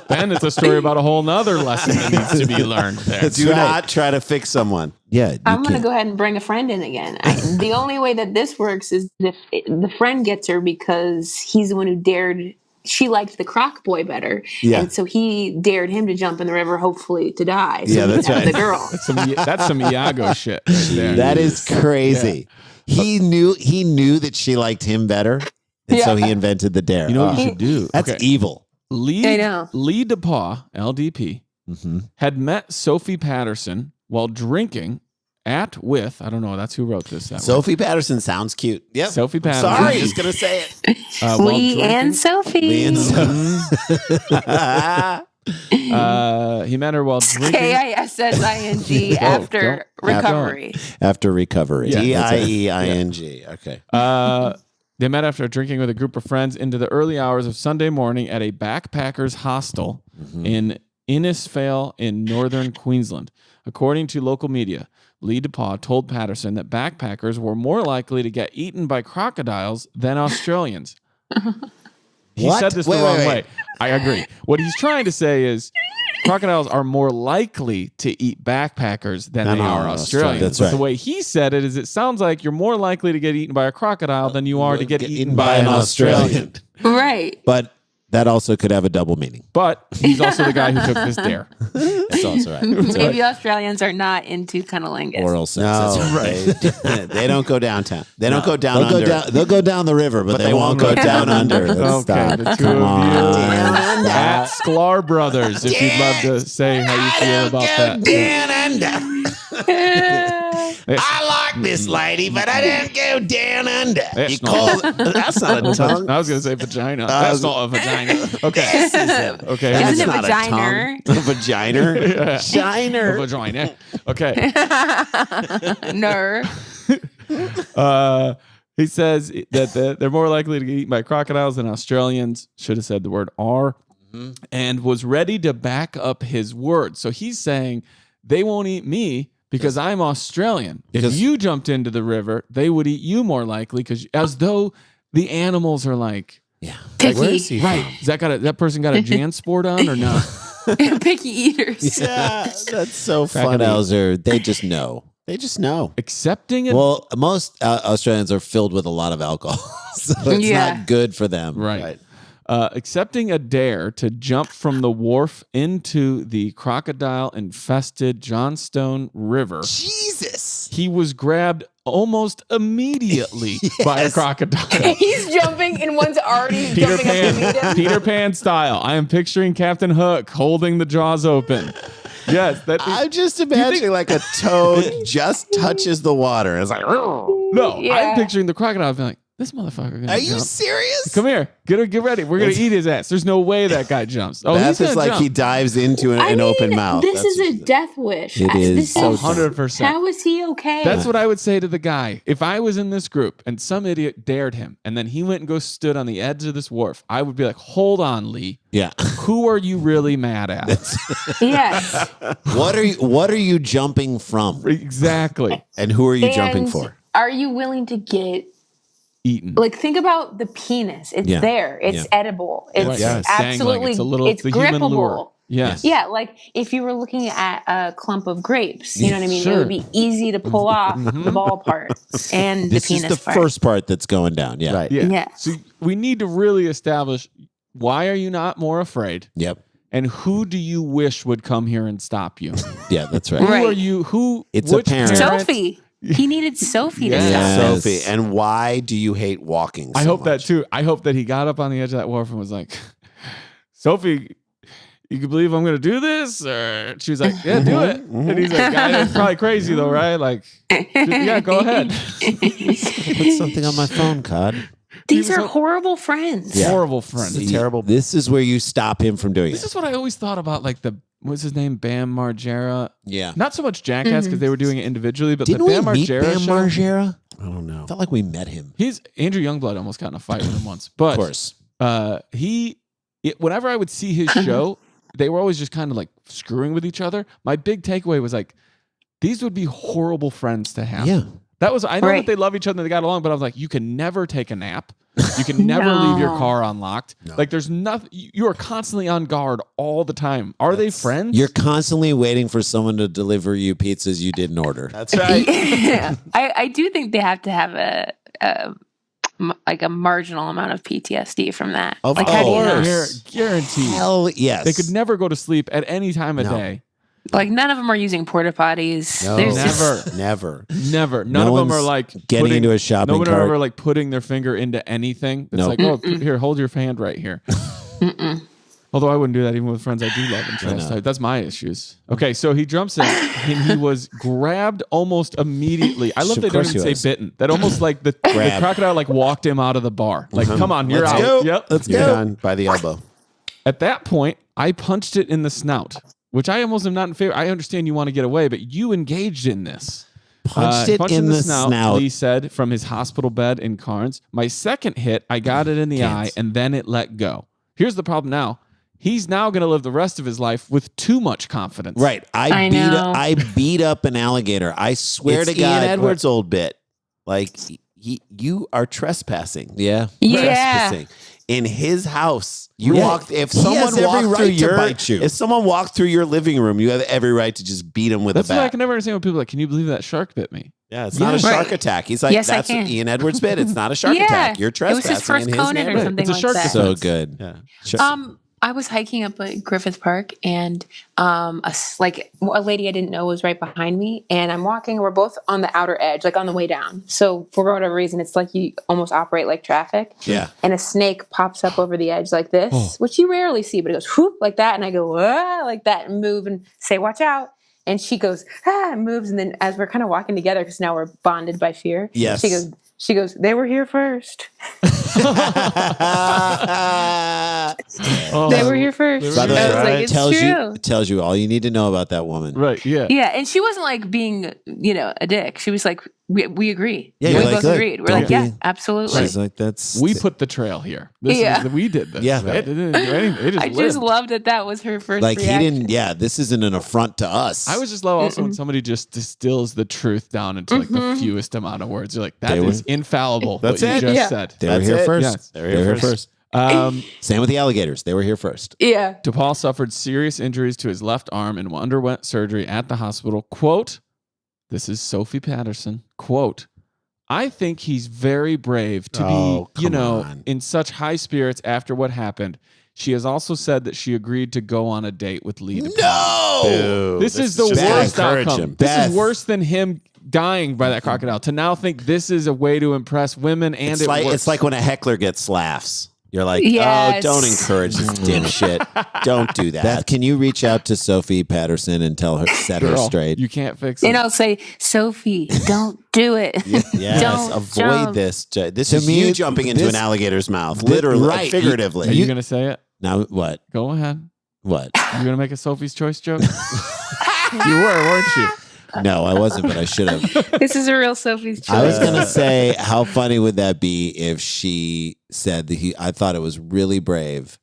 Then it's a story about a whole nother lesson that needs to be learned there. Do not try to fix someone. Yeah, I'm going to go ahead and bring a friend in again. The only way that this works is if the friend gets her because he's the one who dared. She liked the Croc boy better. Yeah. And so he dared him to jump in the river, hopefully to die. So Yeah, he that's could have right. the girl. That's some Iago shit right there. That is crazy. He knew that she liked him better, and so he invented the dare. You know what you should do? That's evil. Lee, I know. Lee DePaul, LDP, had met Sophie Patterson while drinking with, I don't know, that's who wrote this. That way. Sophie Patterson sounds cute. Yep. Sophie Patterson. Sorry, just going to say it. While Lee drinking. and Sophie. He met her while drinking. KISSING after recovery. After recovery. Yeah. DIEING. Okay. They met after drinking with a group of friends into the early hours of Sunday morning at a backpackers hostel in Innisfail in northern Queensland. According to local media, Lee DePaul told Patterson that backpackers were more likely to get eaten by crocodiles than Australians. He What? said this Wait, the wrong wait, way. wait. I agree. What he's trying to say is crocodiles are more likely to eat backpackers than they are Australians. That's But right. the way he said it is it sounds like you're more likely to get eaten by a crocodile than you are to get eaten by an Australian. Right. But that also could have a double meaning. But he's also the guy who took this dare. That's also right. Maybe Australians are not into cunnilingus. Oral sex. No, That's right. they don't go downtown. They don't go down under. They'll go down the river, but they won't go down under. Let's Okay, stop. the two Come of you on. at Sklar Brothers, if you'd love to say how you feel about that. Down under. I like this lady, but I don't go down under. That's You not- call that's not a tongue. I was going to say vagina. That's not a vagina. Okay. This is a, Okay. that's Isn't it not vagina? a tongue. A vagina. A Shiner. vagina. Okay. No. He says that they're more likely to get eaten by crocodiles than Australians. Should have said the word "are," and was ready to back up his word. So he's saying they won't eat me because I'm Australian. If Because- you jumped into the river, they would eat you more likely, because as though the animals are like, Picky. Where is he right? from? Is that person got a JanSport on or no? Picky eaters. Yeah, that's so funny. Crocodiles they just know. They just know. Accepting it. Well, most Australians are filled with a lot of alcohol, so it's Yeah. not good for them. Right. Accepting a dare to jump from the wharf into the crocodile-infested Johnstone River, Jesus. he was grabbed almost immediately by a crocodile. He's jumping and one's already jumping up to meet him. Peter Pan style. I am picturing Captain Hook holding the jaws open. Yes, I'm just imagining like a toad just touches the water. It's like, no. Yeah. I'm picturing the crocodile being like, this motherfucker gonna are you jump. serious? Come here, get ready. We're gonna eat his ass. There's no way that guy jumps. Oh, Beth he's is gonna like jump. he dives into an, I an mean, open mouth. This That's is a what- death wish. It is This so is 100%. How is he okay? That's what I would say to the guy. If I was in this group and some idiot dared him and then he went and stood on the edge of this wharf, I would be like, hold on, Lee. Yeah. Who are you really mad at? Yes. What are you jumping from? Exactly. And who are you jumping And for? Are you willing to get Eaten. like think about the penis? It's Yeah. there. It's Yeah. edible. It's Right. Yes. absolutely. Dangling. It's it's the human lure. grippable. Yes. Yeah, like if you were looking at a clump of grapes, you know what I mean? Sure. It would be easy to pull off the ball part and This the is penis the part. first part that's going down. Yeah. Right. Yeah. Yeah. So we need to really establish, why are you not more afraid? Yep. And who do you wish would come here and stop you? Yeah, that's right. Right. Who are you? Who? It's a which parent. Sophie. He needed Sophie to Yeah. stop. Yes. Sophie. And why do you hate walking so I hope that much? too. I hope that he got up on the edge of that wharf and was like, Sophie, you can believe I'm going to do this? Or she was like, yeah, do it. And he's like, "God, it's probably crazy though, right? Like, yeah, go ahead. Put something on my phone, Cod. These are horrible friends. Yeah. Horrible friends. It's terrible. This is where you stop him from doing This it. is what I always thought about, like what's his name, Bam Margera. Yeah. Not so much Jackass because they were doing it individually, but Didn't the we Bam meet Margera Bam show. Margera? I don't know. I felt like we met him. He's Andrew Youngblood almost got in a fight with him once, but Of course. Whenever I would see his show, they were always just kind of like screwing with each other. My big takeaway was like, these would be horrible friends to have. Yeah. That was, I know Right. that they love each other and they got along, but I was like, you can never take a nap. You can never leave your No. car unlocked. Like there's nothing, you are constantly on guard all the time. Are they friends? You're constantly waiting for someone to deliver you pizzas you didn't order. That's right. Yeah. I do think they have to have a marginal amount of PTSD from that. Of Like, how do you know? course. Guaranteed. Hell yes. They could never go to sleep at any time of No. day. Like, none of them are using porta potties. No. There's Never. just- Never. Never. No None of them one's are like getting into a shopping No one cart. ever like putting their finger into anything. It's Nope. like, oh, here, hold your hand right here. Although I wouldn't do that even with friends I do love and trust. That's my issues. Okay, so he jumps in and he was grabbed almost immediately. I love Of they don't course even he say was. bitten. That almost like the Grab. crocodile like walked him out of the bar. Like, come on, you're Let's out. go. Yep. Let's You're go. done by the elbow. At that point, I punched it in the snout, which I almost am not in favor. I understand you want to get away, but you engaged in this. Punched it in the snout. Lee said from his hospital bed in Carnes. My second hit, I got it in the eye, and then it let go. Here's the problem now. He's now going to live the rest of his life with too much confidence. Right. I know. I beat up an alligator. I swear It's to God. Ian Edwards' old bit. Like, you are trespassing. Yeah. Yeah. Trespassing. In his house, you Yeah. walked. If He someone has every walked right through to your, bite you. if someone walked through your living room, you have every right to just beat him with That's a why I bat. can never understand when people are like, can you believe that shark bit me? Yeah, it's not a Yes. shark Right. attack. He's like, Yes, I that's can. Ian Edwards' bit. It's not a shark Yeah. attack. You're It was trespassing his first in his Conan or neighborhood. something It's a like shark that. So good. Yeah. I was hiking up at Griffith Park, and a lady I didn't know was right behind me, and I'm walking. We're both on the outer edge, like on the way down. So for whatever reason, it's like you almost operate like traffic. Yeah. And a snake pops up over the edge like this, Oh. which you rarely see, but it goes whoop like that, and I go ah, like that, and move and say watch out. And she goes ah, and moves, and then as we're kind of walking together, because now we're bonded by fear. Yes. She goes. They were here first. Oh, They were here first. By the I way, was like, it's true. it tells you all you need to know about that woman. Right, yeah. Yeah, and she wasn't like being, a dick. She was like, we agree. Yeah, we you're both like, look, agreed. We're don't like, yeah, be- absolutely. She's like, that's We put the trail here. Yeah. We did this. Yeah. It didn't do anything. It just I just lived. loved that was her first like reaction. he didn't. Yeah, this isn't an affront to us. I was just love also when somebody just distills the truth down into like the fewest amount of words. You're like, that They is were- infallible. That's what you it. just Yeah. said. They were That's here it. first. Yes. They were here first. Same with the alligators. They were here first. Yeah. DePaul suffered serious injuries to his left arm and underwent surgery at the hospital. Quote, this is Sophie Patterson. Quote, I think he's very brave to Oh, be, come on. in such high spirits after what happened. She has also said that she agreed to go on a date with Lee DePaul. No. Boo. This is the just to worst encourage outcome. him. This Beth. is worse than him dying by that crocodile. To now think this is a way to impress women and It's it like works. it's like when a heckler gets laughs. You're like, Yes. oh, don't encourage this dipshit. Don't do that. Beth, can you reach out to Sophie Patterson and tell her set her Girl, straight? You can't fix And it. I'll say, Sophie, don't do it. Yes, Don't avoid jump. this. This To is me, you jumping into this- an alligator's mouth, literally, right. figuratively. Are you going to say it? Now what? Go ahead. What? You're going to make a Sophie's Choice joke? You were, weren't you? No, I wasn't, but I should have. This is a real Sophie's choice. I was gonna say, how funny would that be if she said that I thought it was really brave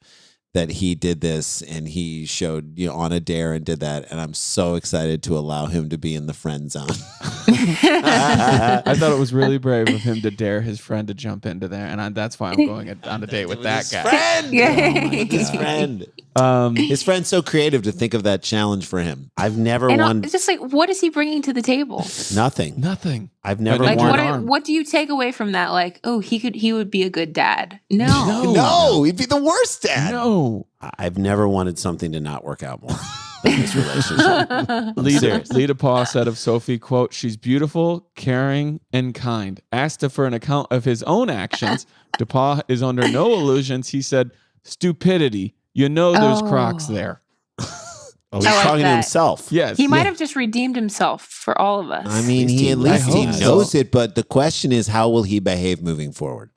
that he did this and he showed on a dare and did that, and I'm so excited to allow him to be in the friend zone. I thought it was really brave of him to dare his friend to jump into there, and that's why I'm going on a date with that guy. Friend. Yeah. His friend. Um, His friend's so creative to think of that challenge for him. I've never And won it's just like, what is he bringing to the table? nothing. nothing. I've never Like, Like, won. arm. what do you take away from that? Like, oh, he would be a good dad. No. No, he'd be the worst dad. No. I've never wanted something to not work out more than this relationship. Lita Paw said of Sophie, quote, she's beautiful, caring, and kind. Asked for an account of his own actions, DePaul is under no illusions. He said, stupidity. You know there's Oh. Crocs there. Oh, he's I like talking to that. himself. Yes. He might have just redeemed himself for all of us. I mean, At least he he- at least I he hope so. knows it, but the question is, how will he behave moving forward?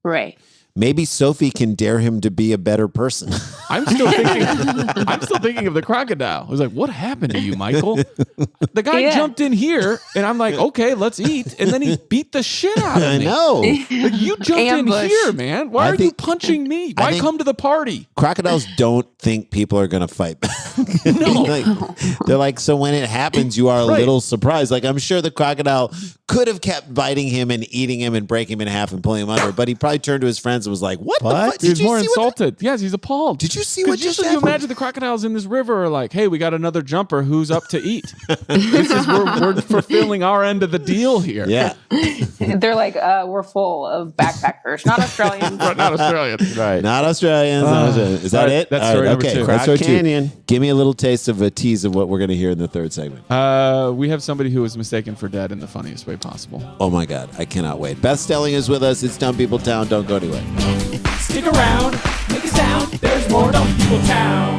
Right. Maybe Sophie can dare him to be a better person. I'm still thinking of the crocodile. I was like, what happened to you, Michael? The guy jumped in here, and I'm like, okay, let's eat. And then he beat the shit out of me. I know. Like, you jumped in here, man. Why are you punching me? Why come to the party? Crocodiles don't think people are going to fight back. No. They're like, so when it happens, you are a little surprised. Like, I'm sure the crocodile could have kept biting him and eating him and breaking him in half and pulling him under, but he probably turned to his friends and was like, what? The fuck? He's more insulted. Yes, he's appalled. Did you see what just happened? You imagine the crocodiles in this river are like, hey, we got another jumper. Who's up to eat? We're fulfilling our end of the deal here. Yeah. They're like, we're full of backpackers, not Australians. Not Australians. Right. Not Australians. Is that it? That's story number two. That's story Canyon. two. Give me a little taste of a tease of what we're going to hear in the third segment. We have somebody who was mistaken for dead in the funniest way possible. Oh my God. I cannot wait. Beth Stelling is with us. It's Dumb People Town. Don't go anywhere. Stick around, make a sound. There's more Dumb People Town.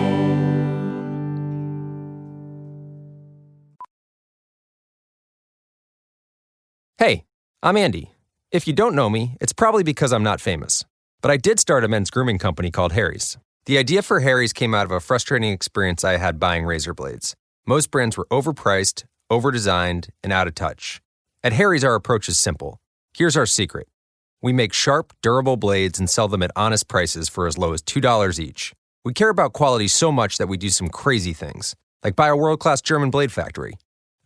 Hey, I'm Andy. If you don't know me, it's probably because I'm not famous. But I did start a men's grooming company called Harry's. The idea for Harry's came out of a frustrating experience I had buying razor blades. Most brands were overpriced, overdesigned, and out of touch. At Harry's, our approach is simple. Here's our secret. We make sharp, durable blades and sell them at honest prices for as low as $2 each. We care about quality so much that we do some crazy things, like buy a world-class German blade factory.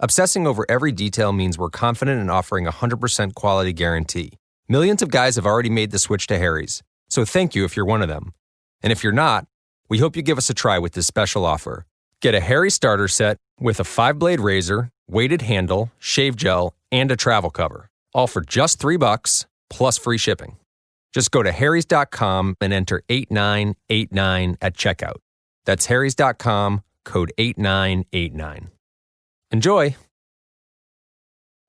Obsessing over every detail means we're confident in offering a 100% quality guarantee. Millions of guys have already made the switch to Harry's, so thank you if you're one of them. And if you're not, we hope you give us a try with this special offer. Get a Harry starter set with a 5-blade razor, weighted handle, shave gel, and a travel cover, all for just $3 plus free shipping. Just go to harrys.com and enter 8989 at checkout. That's harrys.com, code 8989. Enjoy.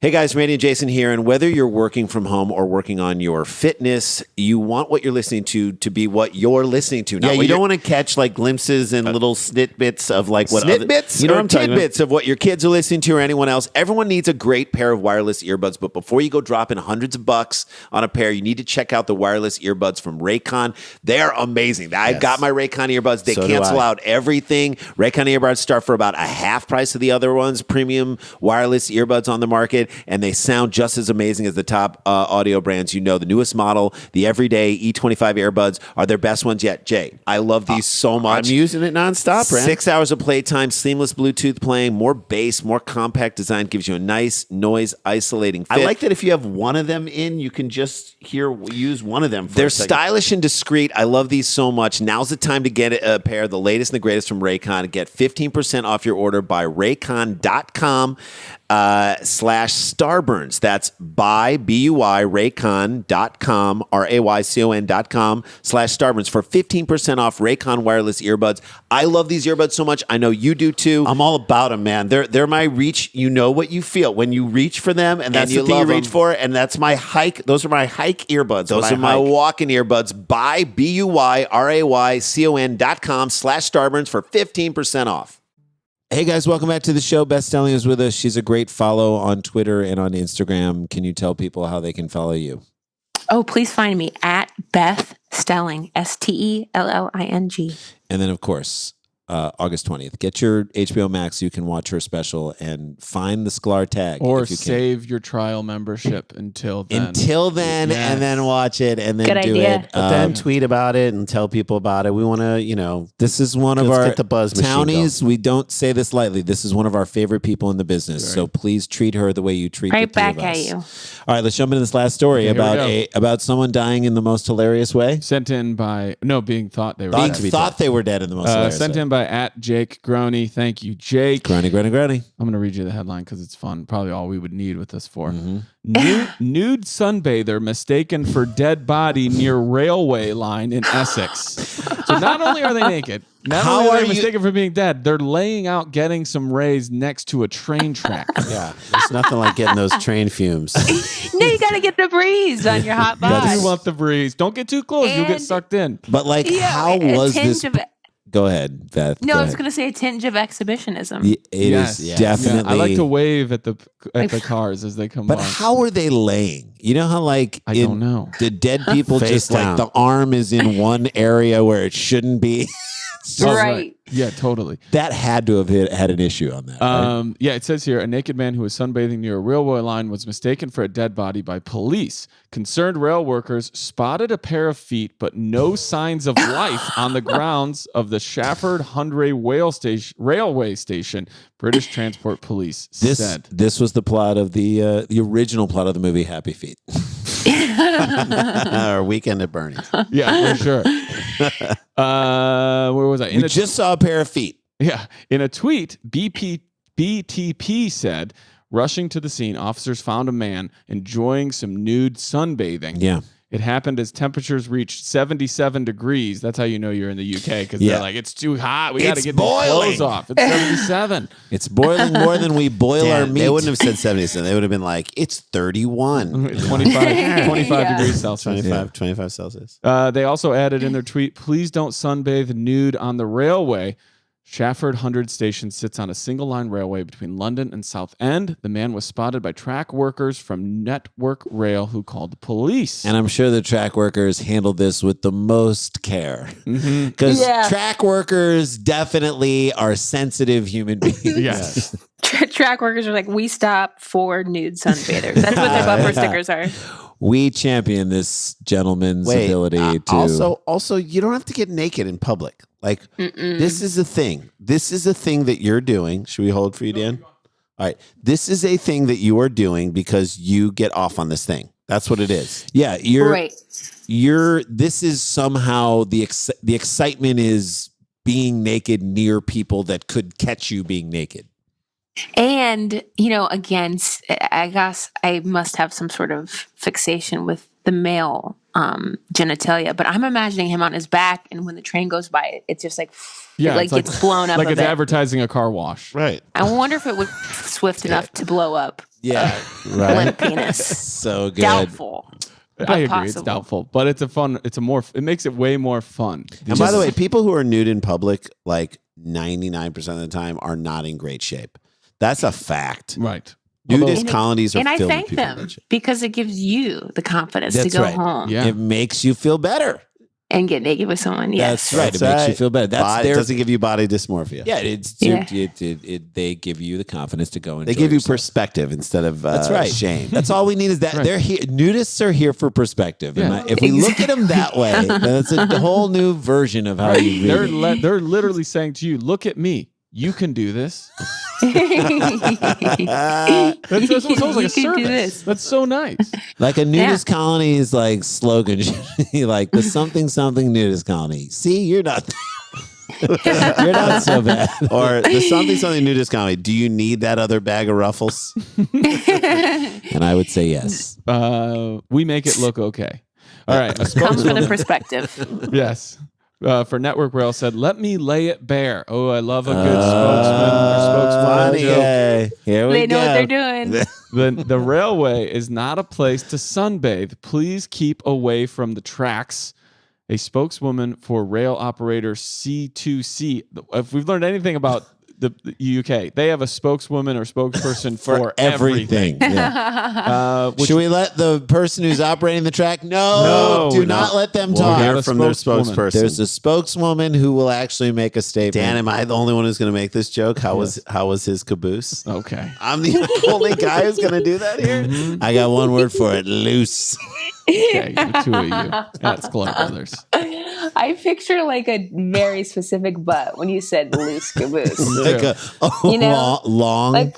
Hey guys, Randy and Jason here, and whether you're working from home or working on your fitness, you want what you're listening to be what you're listening to. Yeah, you don't want to catch like glimpses and little snitbits of like what snitbits, you know, tidbits of what your kids are listening to or anyone else. Everyone needs a great pair of wireless earbuds, but before you go dropping hundreds of bucks on a pair, you need to check out the wireless earbuds from Raycon. They are amazing. I've got my Raycon earbuds. They cancel out everything. Raycon earbuds start for about a half price of the other ones, premium wireless earbuds on the market. And they sound just as amazing as the top audio brands. You know, the newest model, the everyday E25 earbuds are their best ones yet. Jay, I love these so much. I'm using it nonstop, Brent. 6 hours of playtime, seamless Bluetooth playing, more bass, more compact design, gives you a nice noise isolating fit. I like that if you have one of them in, you can just use one of them. They're stylish and discreet. I love these so much. Now's the time to get a pair, the latest and the greatest from Raycon. Get 15% off your order by raycon.com. /Starburns. That's by BUI Raycon.com, RAYCON.com/Starburns for 15% off Raycon wireless earbuds. I love these earbuds so much. I know you do too. I'm all about them, man. They're my reach. You know what you feel when you reach for them, and that's the thing you reach for. And that's my hike. Those are my hike earbuds. Those are my walking earbuds. By BUI RAYCON.com/Starburns for 15% off. Hey guys, welcome back to the show. Beth Stelling is with us. She's a great follow on Twitter and on Instagram. Can you tell people how they can follow you? Oh, please find me at Beth Stelling, STELLING. And then, of course, August 20th. Get your HBO Max so you can watch her special and find the Sklar tag. Or if you save your trial membership until then. Yes. And then watch it and then Good do idea. it. But then tweet about it and tell people about it. We want to, this is one of our get the buzz machine townies. We don't say this lightly. This is one of our favorite people in the business. Right. So please treat her the way you treat right the three back of us. at you. All right, let's jump into this last story about someone dying in the most hilarious way. Sent in by being thought they were Being dead. thought they were dead in the most hilarious sent way. in by at Jake Groney. Thank you, Jake. Groney. I'm going to read you the headline because it's fun. Probably all we would need with this for. Mm-hmm. Nude sunbather mistaken for dead body near railway line in Essex. So not only are they naked, not only are they mistaken for being dead, they're laying out getting some rays next to a train track. Yeah, there's nothing like getting those train fumes. No, you got to get the breeze on your hot body. You want the breeze. Don't get too close. You'll get sucked in. But how was this? Go ahead, Beth. No, go I was ahead. going to say a tinge of exhibition-ism. It is definitely. I like to wave at the cars as they come But by. how are they laying? You know how like I don't know. the dead people Face just down. like the arm is in one area where it shouldn't be. Oh, right. Yeah, totally. That had to have had an issue on that. Right? Yeah, it says here, a naked man who was sunbathing near a railway line was mistaken for a dead body by police. Concerned rail workers spotted a pair of feet, but no signs of life on the grounds of the Shafford Hundred railway station. British Transport Police said. This was the plot of the original plot of the movie Happy Feet. Or Weekend at Bernie's. Yeah, for sure. Where was I? We just saw a pair of feet. Yeah. In a tweet, BTP said, rushing to the scene, officers found a man enjoying some nude sunbathing. Yeah. It happened as temperatures reached 77 degrees. That's how you know you're in the UK, because they're like, it's too hot. We got to It's get boiling. these clothes off. It's 77. It's boiling more than we boil our Damn, meat. they wouldn't have said 77. They would have been like, it's 31. 25 Yeah. degrees Celsius. 25 Celsius. They also added in their tweet, please don't sunbathe nude on the railway. Shafford 100 station sits on a single-line railway between London and Southend. The man was spotted by track workers from Network Rail who called the police. And I'm sure the track workers handled this with the most care. Because track workers definitely are sensitive human beings. Yes. Track workers are like, we stop for nude sunbathers. That's what their bumper stickers are. We champion this gentleman's ability to. Also, you don't have to get naked in public. Like, this is a thing. This is a thing that you're doing. Should we hold for you, Dan? All right. This is a thing that you are doing because you get off on this thing. That's what it is. Yeah, Right. This is somehow the excitement is being naked near people that could catch you being naked. And, again, I guess I must have some sort of fixation with the male genitalia, but I'm imagining him on his back, and when the train goes by, it's just like, it's gets blown up like a it's bit. advertising a car wash. Right. I wonder if it was swift enough to blow up Yeah, limp penis. So good. Doubtful. I agree. possible. It's doubtful, but it makes it way more fun. And by the way, people who are nude in public, like 99% of the time, are not in great shape. That's a fact. Right. Nudist colonies are And I filled with thank people in them that shape. because it gives you the confidence to That's go right. home Yeah. It makes you feel better. and get naked with someone. Yes. That's right. It makes you feel better. That's It doesn't give you body dysmorphia. Yeah, Yeah. they give you the confidence to go and They give you perspective instead of That's right. shame. That's all we need is that Right. they're here. Nudists are here for perspective. Yeah. If we look at them that way, then it's a whole new version of how you read it. They're literally saying to you, "Look at me. You can do this." That sounds like a You can do service. this. That's so nice. Like a nudist colony is like slogan, like the something nudist colony. See, you're not so bad. Or the something nudist comedy. Do you need that other bag of ruffles? And I would say yes. We make it look okay. All right. A Comes from the spokeswoman, perspective. yes, for Network Rail said, "Let me lay it bare." Oh, I love a good spokesman or spokeswoman Funny, joke. here we They know go. what they're doing. The railway is not a place to sunbathe. Please keep away from the tracks. A spokeswoman for rail operator C2C. If we've learned anything about the UK, they have a spokeswoman or spokesperson for everything. Yeah. Which Should we let the person who's operating the track? No, do we're not not. let them We'll talk. hear Hear from their spokeswoman. spokesperson. There's a spokeswoman who will actually make a statement. Dan, am I the only one who's going to make this joke? How was his caboose? Okay. I'm the only guy who's going to do that here. I got one word for it: loose. Okay, the two of you. That's Club Brothers. I picture like a very specific butt when you said loose caboose. Like a You know, long. like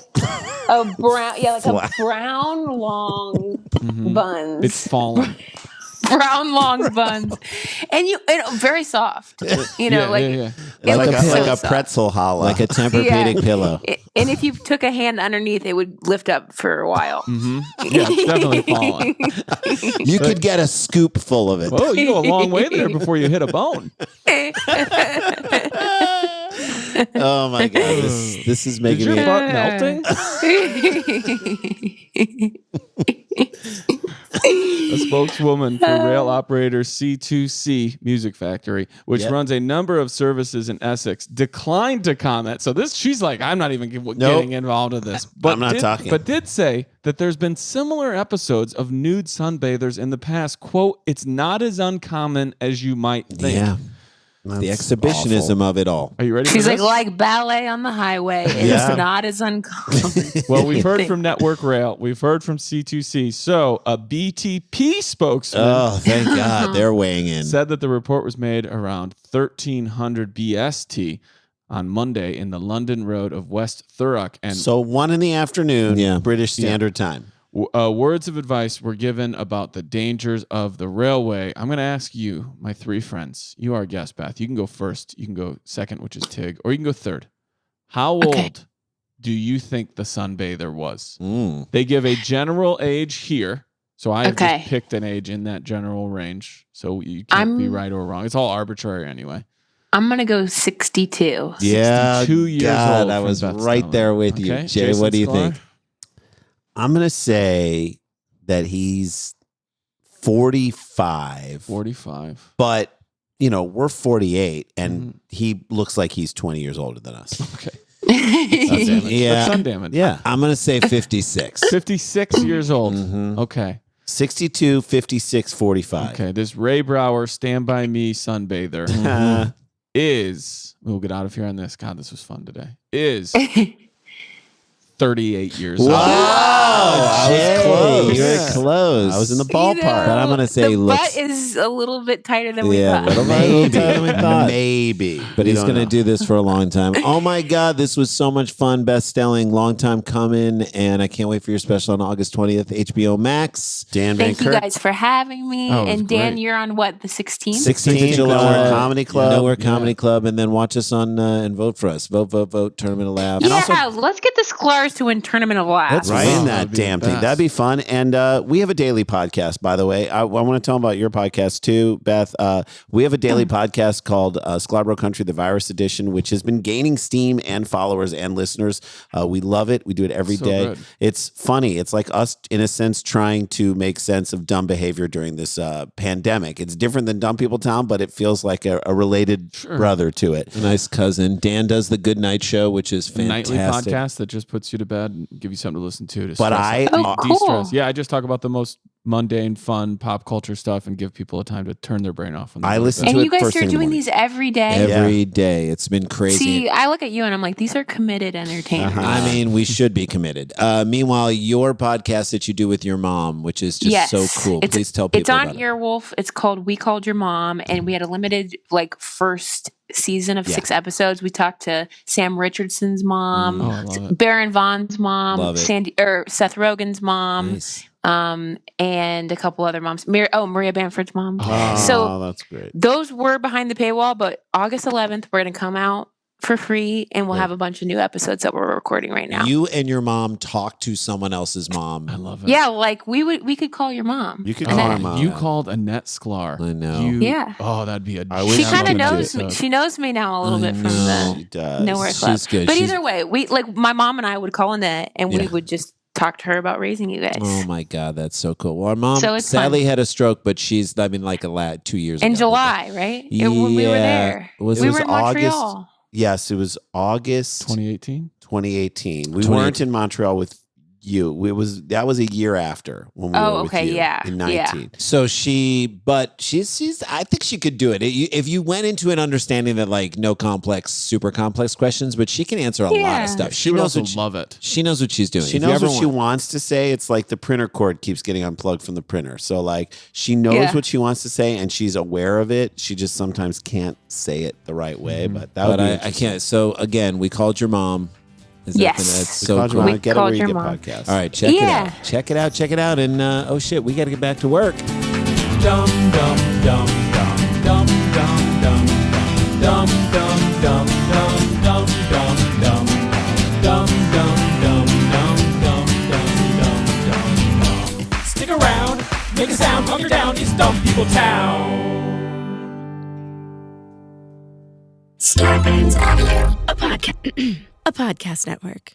a brown, a brown long buns. It's fallen. Brown long buns, and very soft. Yeah. It Like looks so a soft. pretzel hollow. like a Tempur-Pedic pillow. And if you took a hand underneath, it would lift up for a while. Yeah, it's definitely fallen. You could get a scoop full of it. Oh, you go a long way there before you hit a bone. Oh my god, this is Is making your me. butt melting? A spokeswoman for rail operator C2C Music Factory, which runs a number of services in Essex, declined to comment. So she's like, I'm not even getting involved in this. But I'm not talking. But did say that there's been similar episodes of nude sunbathers in the past. Quote, it's not as uncommon as you might think. Yeah. The exhibitionism of it all. Are you ready She's for this? like ballet on the highway. It's not as uncommon. Well, we've heard from Network Rail. We've heard from C2C. So a BTP spokesman Oh, thank God. They're weighing in. said that the report was made around 1300 BST on Monday in the London Road of West Thurrock. And So 1 p.m, British Standard Time. Words of advice were given about the dangers of the railway. I'm going to ask you, my three friends. You are a guest, Beth. You can go first. You can go second, which is Tig, or you can go third. How old do you think the sunbather was? They give a general age here. So I have just picked an age in that general range. So you can't be right or wrong. It's all arbitrary anyway. I'm going to go 62. Yeah. 62 years God, old. I from was Beth right Stelling. there with you. Okay, Jay, Jason what do you Sklar? think? I'm going to say that he's 45. 45. But, we're 48, and he looks like he's 20 years older than us. Okay. Yeah. That's sun damage. Yeah. I'm going to say 56. 56 years old. Mhm. Okay. 62, 56, 45. Okay. This Ray Brower Stand By Me sunbather is, we'll get out of here on this. God, this was fun today. Is 38 years old. Wow. I was close. You were Yeah. close. I was in the ballpark. But I'm going to say the looks. butt is a little bit tighter than we Yeah, thought. little bit tighter than we thought. Maybe. But We he's don't going to know. do this for a long time. Oh my God, this was so much fun. Beth Stelling, long time coming. And I can't wait for your special on August 20th, HBO Max. Dan Van Thank you Kirk. guys for having me. Oh, it was And Dan, great. you're on what, the 16th? 16th Nowhere Comedy Club. Nowhere Comedy Club. And then watch us on and vote for us. Vote, Tournament of Laughs. Yeah, let's get the Sklar's to win Tournament of Laughs. That's right Wow, in that'd that be the damn thing. best. That'd be fun. And we have a daily podcast, by the way. I want to tell them about your podcast too, Beth. We have a daily podcast called Scarborough Country, the Virus Edition, which has been gaining steam and followers and listeners. We love it. We do it every So day. good. It's funny. It's like us, in a sense, trying to make sense of dumb behavior during this pandemic. It's different than Dumb People Town, but it feels like a related brother to it. A nice cousin. Dan does the Good Night Show, which is A nightly fantastic. podcast that just puts you to bed and give you something to listen to. But I- Oh, cool. de-stress. Yeah, I just talk about the most mundane, fun pop culture stuff and give people a time to turn their brain off. When they I go to listen bed. And to you it guys first are thing in the doing morning. these every day. Every day. It's been crazy. See, I look at you and I'm like, these are committed entertainers. I mean, we should be committed. Meanwhile, your podcast that you do with your mom, which is just so cool. Please tell people It's on about it. Earwolf. It's called We Called Your Mom, and we had a limited first season of 6 episodes. We talked to Sam Richardson's mom, Oh, I love it. Baron Vaughn's mom, Love it. Seth Rogen's mom, Nice. and a couple other moms. Maria Bamford's mom. Oh, So that's great. those were behind the paywall, but August 11th, we're going to come out for free, and we'll have a bunch of new episodes that we're recording right now. You and your mom talk to someone else's mom. I love it. Yeah, we could call your mom. You could And call then- her mom. You called Annette Sklar. I know. Yeah. Oh, that'd be a. I wish She Yeah, kind of welcome to knows me. episode. She knows me now a little I bit from know. She the does. Nowhere Club. She's good. But She's- either way, we my mom and I would call Annette, and we Yeah. would just talk to her about raising you guys. Oh my God, that's so cool. Well, our mom So it's sadly had a stroke, but she's, like a lad 2 years ago. In July, right? When we were there. Was we it were in August? Montreal. Yes, it was August 2018. 2018. We 2018. weren't in Montreal with you. That was a year after when we Oh, were with okay, you yeah, in yeah. 19. So she's I think she could do it. If you went into an understanding that no complex, super complex questions, but she can answer a lot Yeah. of stuff. She would knows also what love it. she knows what she's doing. She If you knows ever what she want- wants to say. It's like the printer cord keeps getting unplugged from the printer. So she knows Yeah. what she wants to say and she's aware of it. She just sometimes can't say it the right way. But that would But be I interesting. can't. So again, we called your mom. Is that Yes. that's We so called cool. your mom. We Get it called where you your get mom. podcasts. All right, check it Yeah. out. Check it out. And oh shit, we got to get back to work. Dum dum dum dum dum dum dum dum dum dum dum dum dum dum dum dum dum dum dum dum. Stick around, make a sound, hunker down. It's Dumb People Town. Scarpins Avenue. A podcast network.